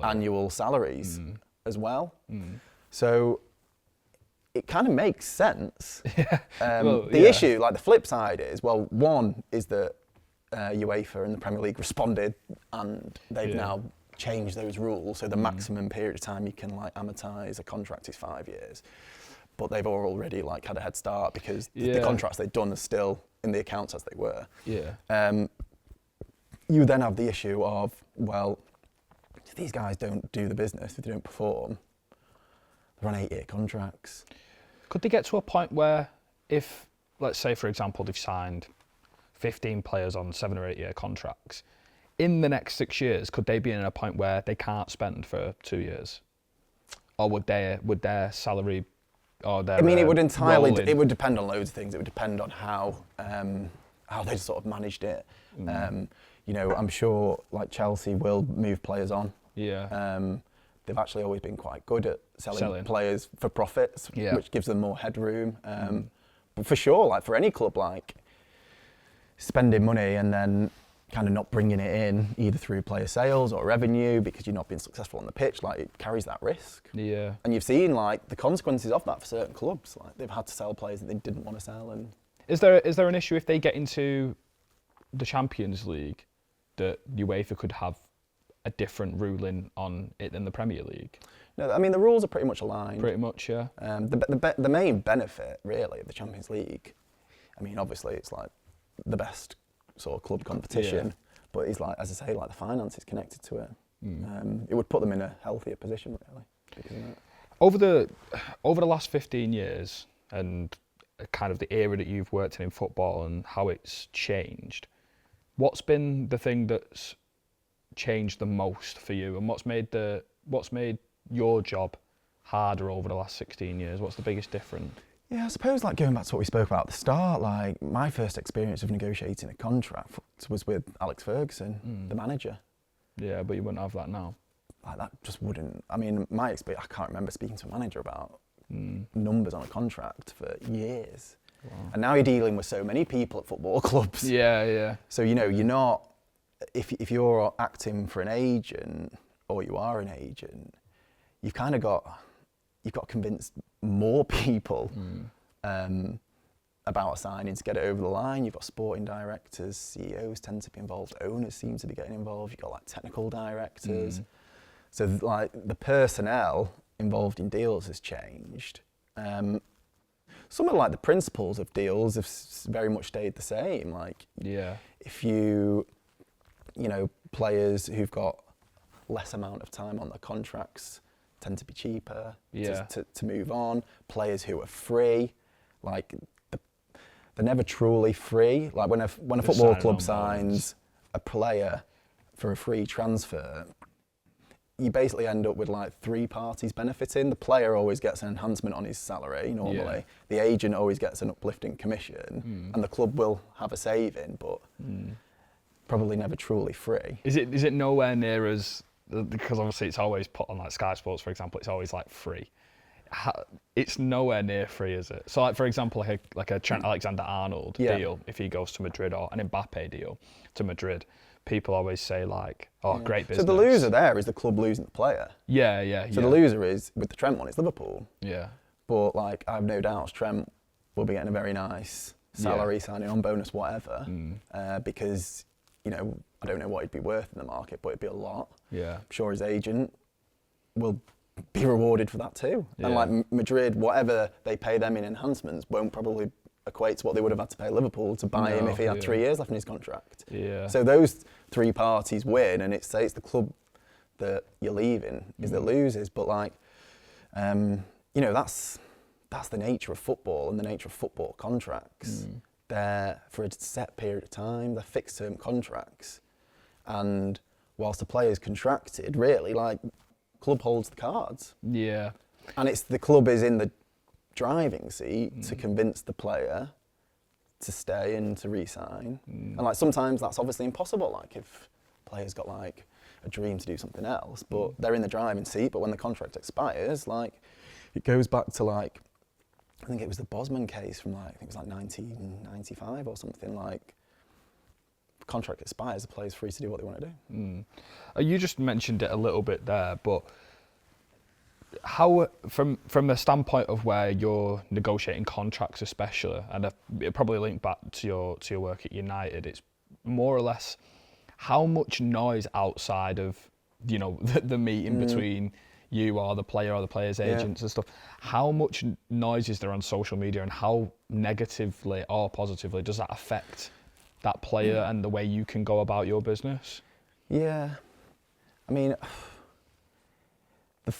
annual salaries as well. So it kind of makes sense. The issue, like, the flip side is, well, one is that UEFA and the Premier League responded and they've now changed those rules. So the maximum period of time you can, like, amortise a contract is 5 years. But they've already, like, had a head start because the contracts they'd done are still in the accounts as they were. You then have the issue of, well, if these guys don't do the business, if they don't perform, they're on 8-year contracts.
Could they get to a point where if, let's say, for example, they've signed 15 players on 7 or 8 year contracts, in the next 6 years, could they be in a point where they can't spend for 2 years? Or would their salary or their
I mean, it would entirely, it would depend on loads of things. It would depend on how they sort of managed it. You know, I'm sure, like, Chelsea will move players on. They've actually always been quite good at selling players for profits, which gives them more headroom. But for sure, like, for any club, like, spending money and then kind of not bringing it in either through player sales or revenue because you're not being successful on the pitch, like it carries that risk.
Yeah.
And you've seen like the consequences of that for certain clubs. Like they've had to sell players that they didn't want to sell. And
is there an issue if they get into the Champions League that UEFA could have a different ruling on it than the Premier League?
No, I mean the rules are pretty much aligned.
Pretty much, yeah.
The main benefit really of the Champions League, I mean obviously it's like the best sort of club competition, but it's like, as I say, like the finances connected to it. It would put them in a healthier position really because of that.
Over the last 15 years and kind of the era that you've worked in football and how it's changed, what's been the thing that's changed the most for you, and what's made your job harder over the last 16 years? What's the biggest difference?
Yeah, I suppose like going back to what we spoke about at the start, like my first experience of negotiating a contract was with Alex Ferguson, the manager.
Yeah, but you wouldn't have that now.
Like that just wouldn't. I mean, my experience, I can't remember speaking to a manager about numbers on a contract for years. Wow. And now you're dealing with so many people at football clubs.
Yeah, yeah.
So you know, you're not. If you're acting for an agent or you are an agent, you've kind of got. You've got to convince more people about a signing to get it over the line. You've got sporting directors, CEOs tend to be involved, owners seem to be getting involved. You've got like technical directors. So like the personnel involved in deals has changed. Some of like the principles of deals have very much stayed the same. Like if you know, players who've got less amount of time on their contracts tend to be cheaper to move on. Players who are free, like they're never truly free. Like when a football club signs a player for a free transfer, you basically end up with like three parties benefiting. The player always gets an enhancement on his salary normally. The agent always gets an uplifting commission, and the club will have a saving, but probably never truly free.
Is it nowhere near as, because obviously it's always put on like Sky Sports, for example, it's always like free. It's nowhere near free, is it? So like for example, like a Trent Alexander-Arnold deal, if he goes to Madrid, or an Mbappe deal to Madrid, people always say like, great business.
So the loser there is the club losing the player.
So
the loser is, with the Trent one, it's Liverpool.
Yeah.
But like, I have no doubts Trent will be getting a very nice salary, signing on bonus, whatever, because, you know, I don't know what he'd be worth in the market, but it'd be a lot.
Yeah.
I'm sure his agent will be rewarded for that too. And like Madrid, whatever they pay them in enhancements won't probably equate to what they would have had to pay Liverpool to buy him if he had 3 years left in his contract.
Yeah.
So those three parties win, and it's the club that you're leaving is that loses. But like, you know, that's the nature of football and the nature of football contracts. They're for a set period of time. They're fixed term contracts, and whilst the player's contracted, really, like, club holds the cards. Yeah. And it's the club is in the driving seat to convince the player to stay and to re-sign. And like sometimes that's obviously impossible. Like if players got like a dream to do something else, but they're in the driving seat. But when the contract expires, like it goes back to like, I think it was the Bosman case from like, I think it was like 1995 or something. Like, contract expires, the player's free to do what they want to do.
You just mentioned it a little bit there, but how, from the standpoint of where you're negotiating contracts, especially, and it probably linked back to your work at United, it's more or less how much noise outside of, you know, the meeting between you or the player or the player's agents and stuff, how much noise is there on social media, and how negatively or positively does that affect that player and the way you can go about your business? Yeah,
I mean, the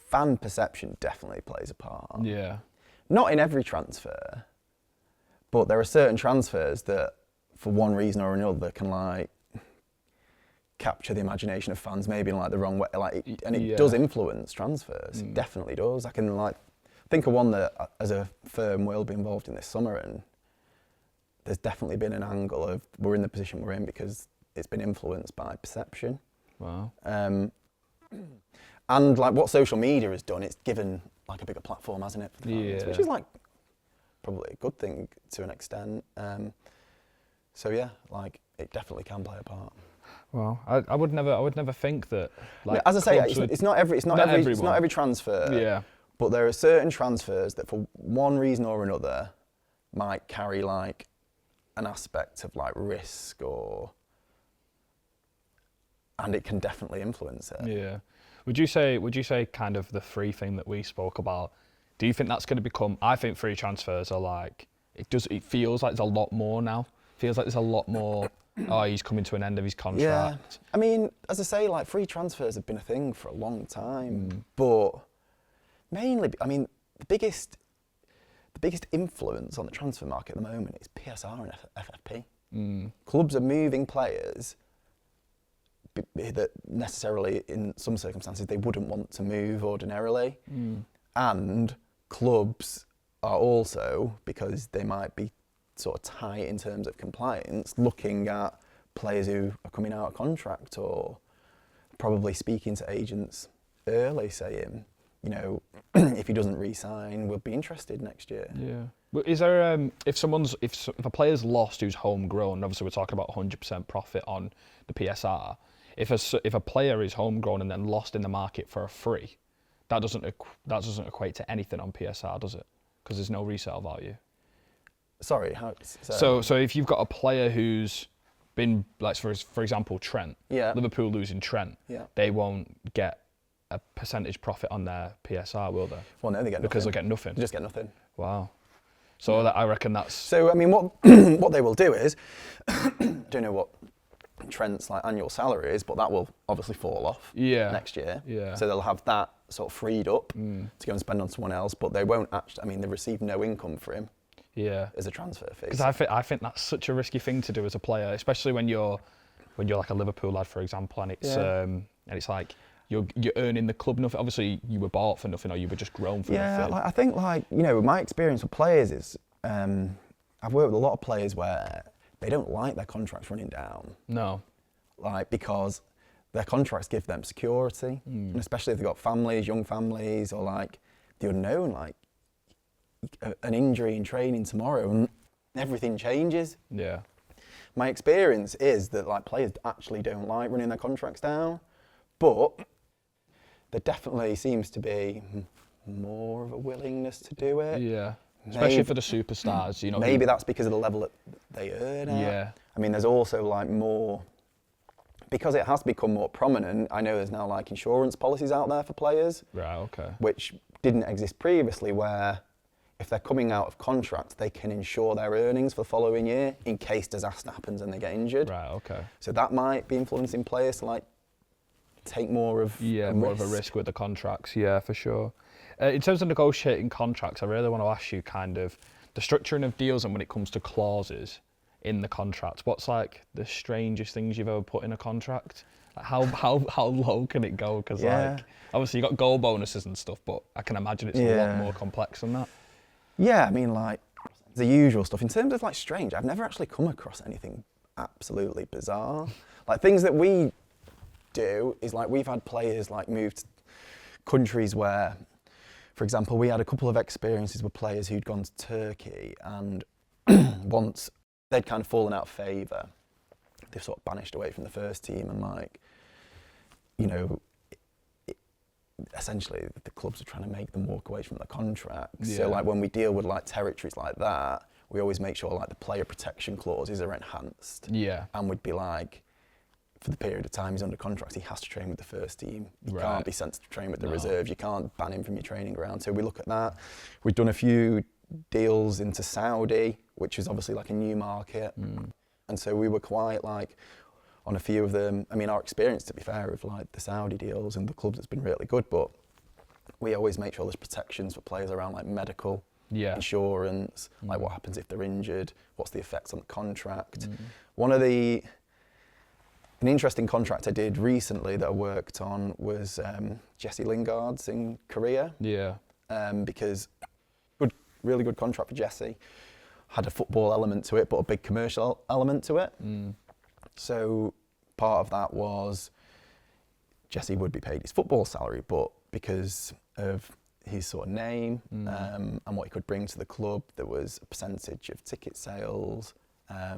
fan perception definitely plays a part.
Yeah.
Not in every transfer, but there are certain transfers that, for one reason or another, can like capture the imagination of fans, maybe in like the wrong way, like, and it does influence transfers. It definitely does. I can like think of one that, as a firm, we'll be involved in this summer, and there's definitely been an angle of we're in the position we're in because it's been influenced by perception.
Wow.
And like what social media has done, it's given like a bigger platform, hasn't it, for the fans, which is like probably a good thing to an extent. So yeah, like it definitely can play a part.
Well, I would never think that. Like,
As I say, it's not every transfer.
Yeah.
But there are certain transfers that, for one reason or another, might carry like an aspect of like risk, and it can definitely influence it.
Yeah. Would you say kind of the free thing that we spoke about? Do you think that's going to become? I think free transfers are like it feels like there's a lot more now. Feels like there's a lot more. Oh, he's coming to an end of his contract.
Yeah. I mean, as I say, like free transfers have been a thing for a long time, but mainly, I mean, the biggest influence on the transfer market at the moment is PSR and FFP. Clubs are moving players that necessarily, in some circumstances, they wouldn't want to move ordinarily, and clubs are also, because they might be sort of tight in terms of compliance, looking at players who are coming out of contract, or probably speaking to agents early, saying, you know, if he doesn't re-sign, we'll be interested next year.
Yeah. Well, is there if a player's lost who's homegrown? Obviously, we're talking about 100% profit on the PSR. If a player is homegrown and then lost in the market for a free, that doesn't equate to anything on PSR, does it? Because there's no resale value.
Sorry, how?
So if you've got a player who's been, like for example, Trent,
Yeah.
Liverpool losing Trent,
Yeah.
they won't get a percentage profit on their PSR, will they?
Well, no, they get nothing.
Because they get nothing.
They just get nothing.
Wow. So I reckon that's.
So I mean, what what they will do is, don't know what Trent's like annual salary is, but that will obviously fall off next year.
Yeah.
So they'll have that sort of freed up to go and spend on someone else, but they won't actually. I mean, they receive no income for him.
Yeah.
As a transfer fee.
Because I think that's such a risky thing to do as a player, especially when you're like a Liverpool lad, for example, and it's like you're earning the club nothing. Obviously, you were bought for nothing, or you were just grown for nothing.
Yeah, I think my experience with players is I've worked with a lot of players where they don't like their contracts running down.
No.
Like, because their contracts give them security, and especially if they've got families, young families, or like the unknown, like an injury in training tomorrow and everything changes.
Yeah.
My experience is that like players actually don't like running their contracts down, but there definitely seems to be more of a willingness to do it.
Yeah. Especially for the superstars, you know.
Maybe that's because of the level that they earn at.
Yeah.
I mean, there's also like more, because it has become more prominent, I know there's now like insurance policies out there for players.
Right, okay.
Which didn't exist previously, where if they're coming out of contract, they can insure their earnings for the following year in case disaster happens and they get injured.
Right, okay.
So that might be influencing players to like take more of
of a risk with the contracts. Yeah, for sure. In terms of negotiating contracts, I really want to ask you kind of the structuring of deals and when it comes to clauses in the contract. What's like the strangest things you've ever put in a contract? Like how low can it go? Because like obviously you got goal bonuses and stuff, but I can imagine it's a lot more complex than that.
Yeah, I mean, like the usual stuff. In terms of like strange, I've never actually come across anything absolutely bizarre. Like things that we do is like we've had players like move to countries where, for example, we had a couple of experiences with players who'd gone to Turkey, and once they'd kind of fallen out of favour, they've sort of banished away from the first team, and like, you know, essentially the clubs are trying to make them walk away from the contracts. So like when we deal with like territories like that, we always make sure like the player protection clauses are enhanced. Yeah. And we'd be like, for the period of time he's under contract, he has to train with the first team. He can't be sent to train with the reserves. You can't ban him from your training ground. So we look at that. We've done a few deals into Saudi, which is obviously like a new market. And so we were quite like, on a few of them, I mean, our experience, to be fair, of like the Saudi deals and the clubs, it's been really good, but we always make sure there's protections for players around like medical insurance, like what happens if they're injured, what's the effects on the contract. An interesting contract I did recently that I worked on was Jesse Lingard's in Korea. Yeah. Because really good contract for Jesse. Had a football element to it, but a big commercial element to it. So part of that was Jesse would be paid his football salary, but because of his sort of name and what he could bring to the club, there was a percentage of ticket sales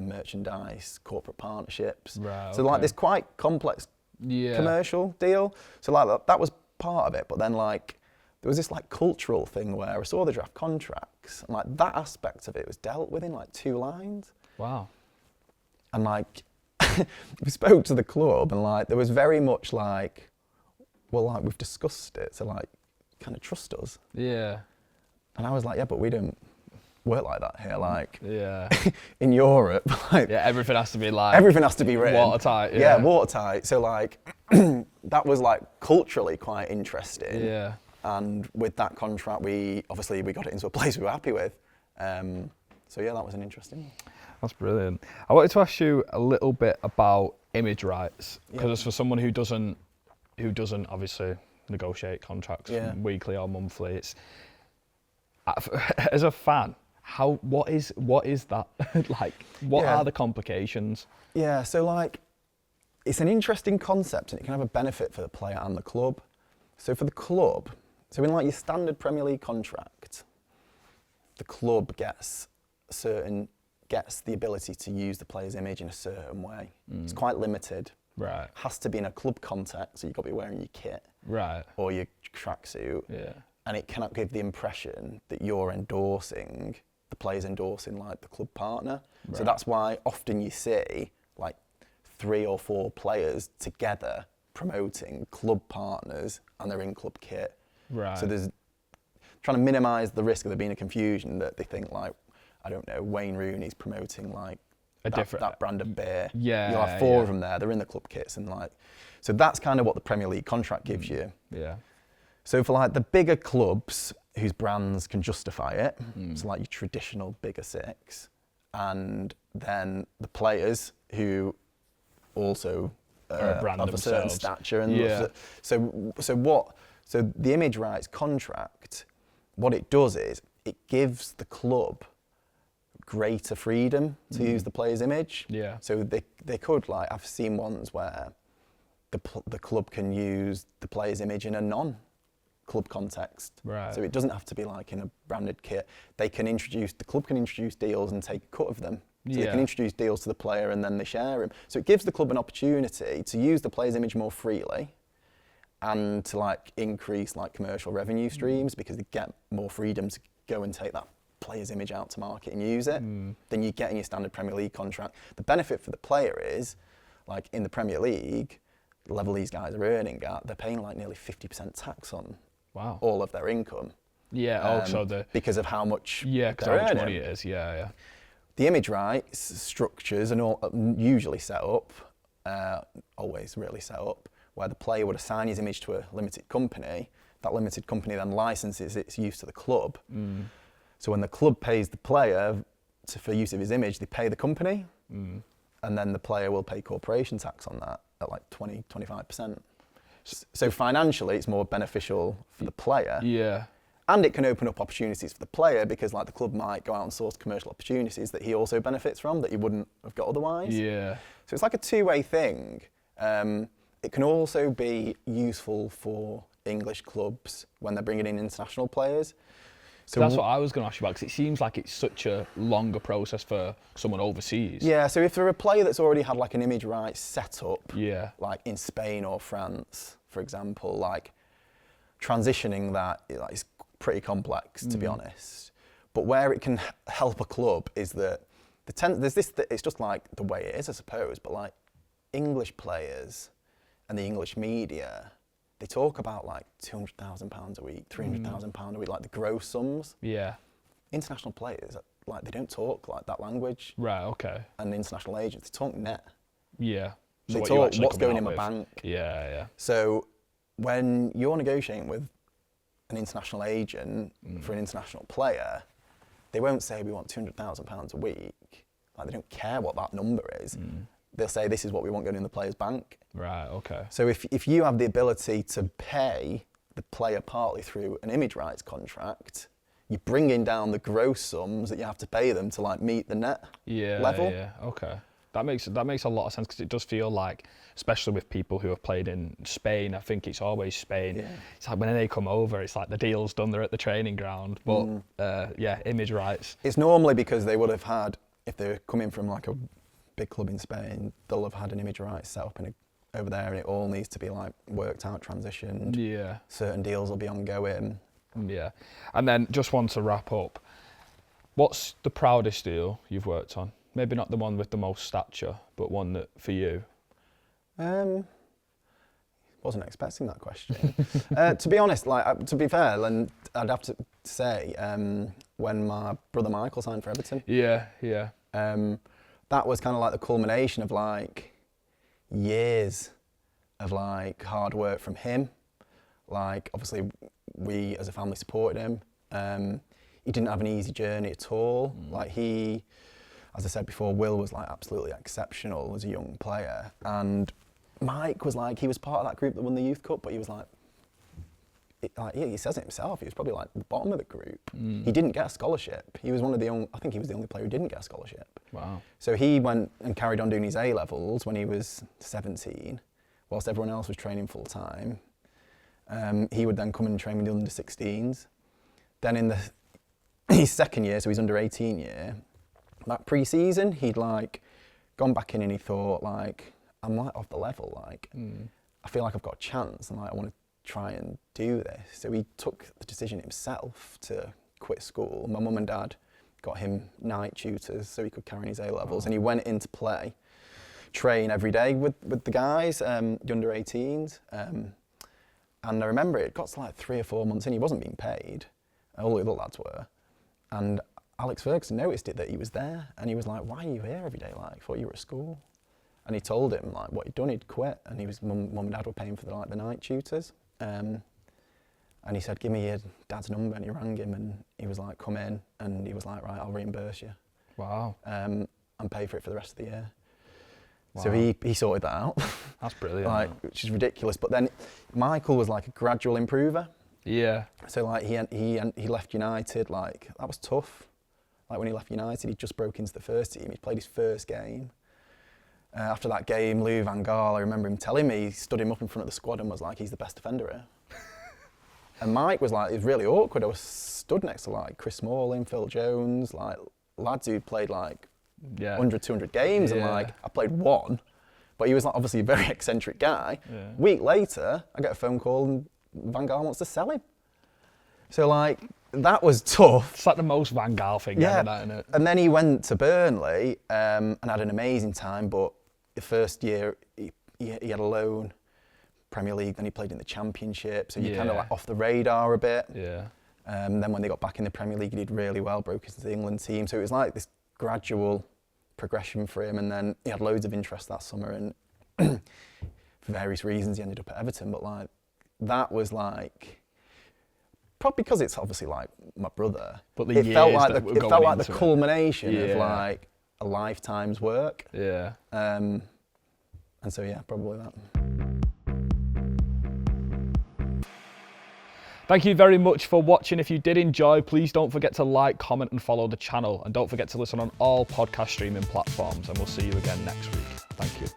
merchandise, corporate partnerships.
Right,
So like
okay.
this quite complex commercial deal. So like that was part of it, but then like there was this like cultural thing where I saw the draft contracts, and like that aspect of it was dealt with in like 2 lines.
Wow.
And like we spoke to the club, and like there was very much like, well, like we've discussed it, so like kind of trust us.
Yeah.
And I was like, yeah, but we don't work like that here. Like
Yeah.
in Europe, like
Yeah, everything has to be like...
everything has to be written.
Watertight,
Yeah, watertight. So like that was like culturally quite interesting.
Yeah.
And with that contract, we got it into a place we were happy with. So yeah, that was an interesting one.
That's brilliant. I wanted to ask you a little bit about image rights, because for someone who doesn't obviously negotiate contracts weekly or monthly, it's as a fan, what is that like? What are the complications?
Yeah, so like it's an interesting concept, and it can have a benefit for the player and the club. So for the club, so in like your standard Premier League contract, the club gets the ability to use the player's image in a certain way. It's quite limited.
Right.
Has to be in a club context, so you've got to be wearing your kit.
Right.
Or your tracksuit.
Yeah.
And it cannot give the impression that you're endorsing, the player's endorsing like the club partner. Right. So that's why often you see like 3 or 4 players together promoting club partners and they're in club kit.
Right.
So there's trying to minimise the risk of there being a confusion that they think like, I don't know, Wayne Rooney's promoting like that brand of beer.
Yeah.
You'll have 4 of them there, they're in the club kits, and like, so that's kind of what the Premier League contract gives you.
Yeah.
So for like the bigger clubs whose brands can justify it, so like your traditional bigger 6, and then the players who also
are a brand
of a certain
themselves.
stature, and so the image rights contract, what it does is it gives the club greater freedom to use the player's image.
Yeah.
So they could, like, I've seen ones where the club can use the player's image in a non-club context.
Right.
So it doesn't have to be like in a branded kit. The club can introduce deals and take a cut of them. So they can introduce deals to the player and then they share them. So it gives the club an opportunity to use the player's image more freely and to like increase like commercial revenue streams because they get more freedom to go and take that player's image out to market and use it than you get in your standard Premier League contract. The benefit for the player is, like in the Premier League, the level these guys are earning at, they're paying like nearly 50% tax on all of their income.
Yeah,
because of how much
because
they're
how much
earning.
money it is, yeah.
The image rights structures are usually set up, always really set up, where the player would assign his image to a limited company. That limited company then licenses its use to the club. So when the club pays the player for use of his image, they pay the company, and then the player will pay corporation tax on that at like 20-25%. So financially, it's more beneficial for the player.
Yeah.
And it can open up opportunities for the player because like the club might go out and source commercial opportunities that he also benefits from that he wouldn't have got otherwise.
Yeah.
So it's like a two-way thing. It can also be useful for English clubs when they're bringing in international players.
So that's what I was going to ask you about, because it seems like it's such a longer process for someone overseas.
Yeah, so if they're a player that's already had like an image rights set up, like in Spain or France, for example, like transitioning that is pretty complex, to be honest. But where it can help a club is that it's just like the way it is, I suppose, but like English players and the English media, they talk about like £200,000 a week, £300,000 a week, like the gross sums.
Yeah.
International players, like they don't talk like that language.
Right, okay.
And international agents, they talk net.
Yeah. So
They
what
talk
actually
what's
coming
going
out
in my
with.
bank.
Yeah.
So when you're negotiating with an international agent for an international player, they won't say we want £200,000 a week. Like they don't care what that number is. They'll say this is what we want going in the player's bank.
Right, okay.
So if you have the ability to pay the player partly through an image rights contract, you're bringing down the gross sums that you have to pay them to like meet the net level.
Yeah, okay. That makes a lot of sense, because it does feel like, especially with people who have played in Spain, I think it's always Spain. Yeah. It's like when they come over, it's like the deal's done, they're at the training ground. But image rights.
It's normally because they would have had if they're coming from like a big club in Spain, they'll have had an image rights set up over there, and it all needs to be like worked out, transitioned.
Yeah.
Certain deals will be ongoing.
Yeah. And then just want to wrap up. What's the proudest deal you've worked on? Maybe not the one with the most stature, but one that for you.
Wasn't expecting that question. To be honest, like to be fair, and I'd have to say when my brother Michael signed for Everton.
Yeah.
That was kind of like the culmination of like years of like hard work from him. Like obviously we as a family supported him. He didn't have an easy journey at all. Like he, as I said before, Will was like absolutely exceptional as a young player, and Mike was like, he was part of that group that won the Youth Cup, but he was like he says it himself, he was probably like the bottom of the group. He didn't get a scholarship. He was one of the only, I think he was the only player who didn't get a scholarship.
Wow.
So he went and carried on doing his A-levels when he was 17, whilst everyone else was training full time. He would then come and train with the under-16s. Then in his second year, so he's under 18 year, that pre-season, he'd like gone back in and he thought like, I'm like off the level, like I feel like I've got a chance and like I want to try and do this. So he took the decision himself to quit school. My mum and dad got him night tutors so he could carry on his A-levels, and he went into play, train every day with the guys, the under 18s. And I remember it got to like 3 or 4 months in, he wasn't being paid, all the other lads were. And Alex Ferguson noticed it that he was there, and he was like, why are you here every day? Like, I thought you were at school. And he told him like what he'd done, he'd quit, and mum and dad were paying for the night tutors. And he said, give me your dad's number, and he rang him, and he was like, come in, and he was like, right, I'll reimburse you.
Wow.
And pay for it for the rest of the year.
Wow.
So he sorted that out.
That's brilliant.
Like, which is ridiculous. But then Michael was like a gradual improver.
Yeah.
So like he left United, like that was tough. Like when he left United, he just broke into the first team. He played his first game. After that game, Lou Van Gaal, I remember him telling me, he stood him up in front of the squad and was like, he's the best defender here. And Mike was like, it was really awkward. I was stood next to like Chris Smalling, Phil Jones, like lads who'd played like 100, 200 games, and like I played one. But he was like obviously a very eccentric guy.
Yeah.
Week later, I get a phone call and Van Gaal wants to sell him. So like, that was tough.
It's like the most Van Gaal thing ever, that, isn't it?
And then he went to Burnley and had an amazing time, but the first year he had a loan, Premier League, then he played in the Championship, so you're kind of like off the radar a bit.
Yeah.
Then when they got back in the Premier League, he did really well, broke into the England team, so it was like this gradual progression for him, and then he had loads of interest that summer, and for various reasons he ended up at Everton, but like, that was like, probably because it's obviously like my brother,
but it
felt like the culmination of like a lifetime's work.
Yeah.
And so yeah, probably that.
Thank you very much for watching. If you did enjoy, please don't forget to like, comment and follow the channel, and don't forget to listen on all podcast streaming platforms, and we'll see you again next week. Thank you.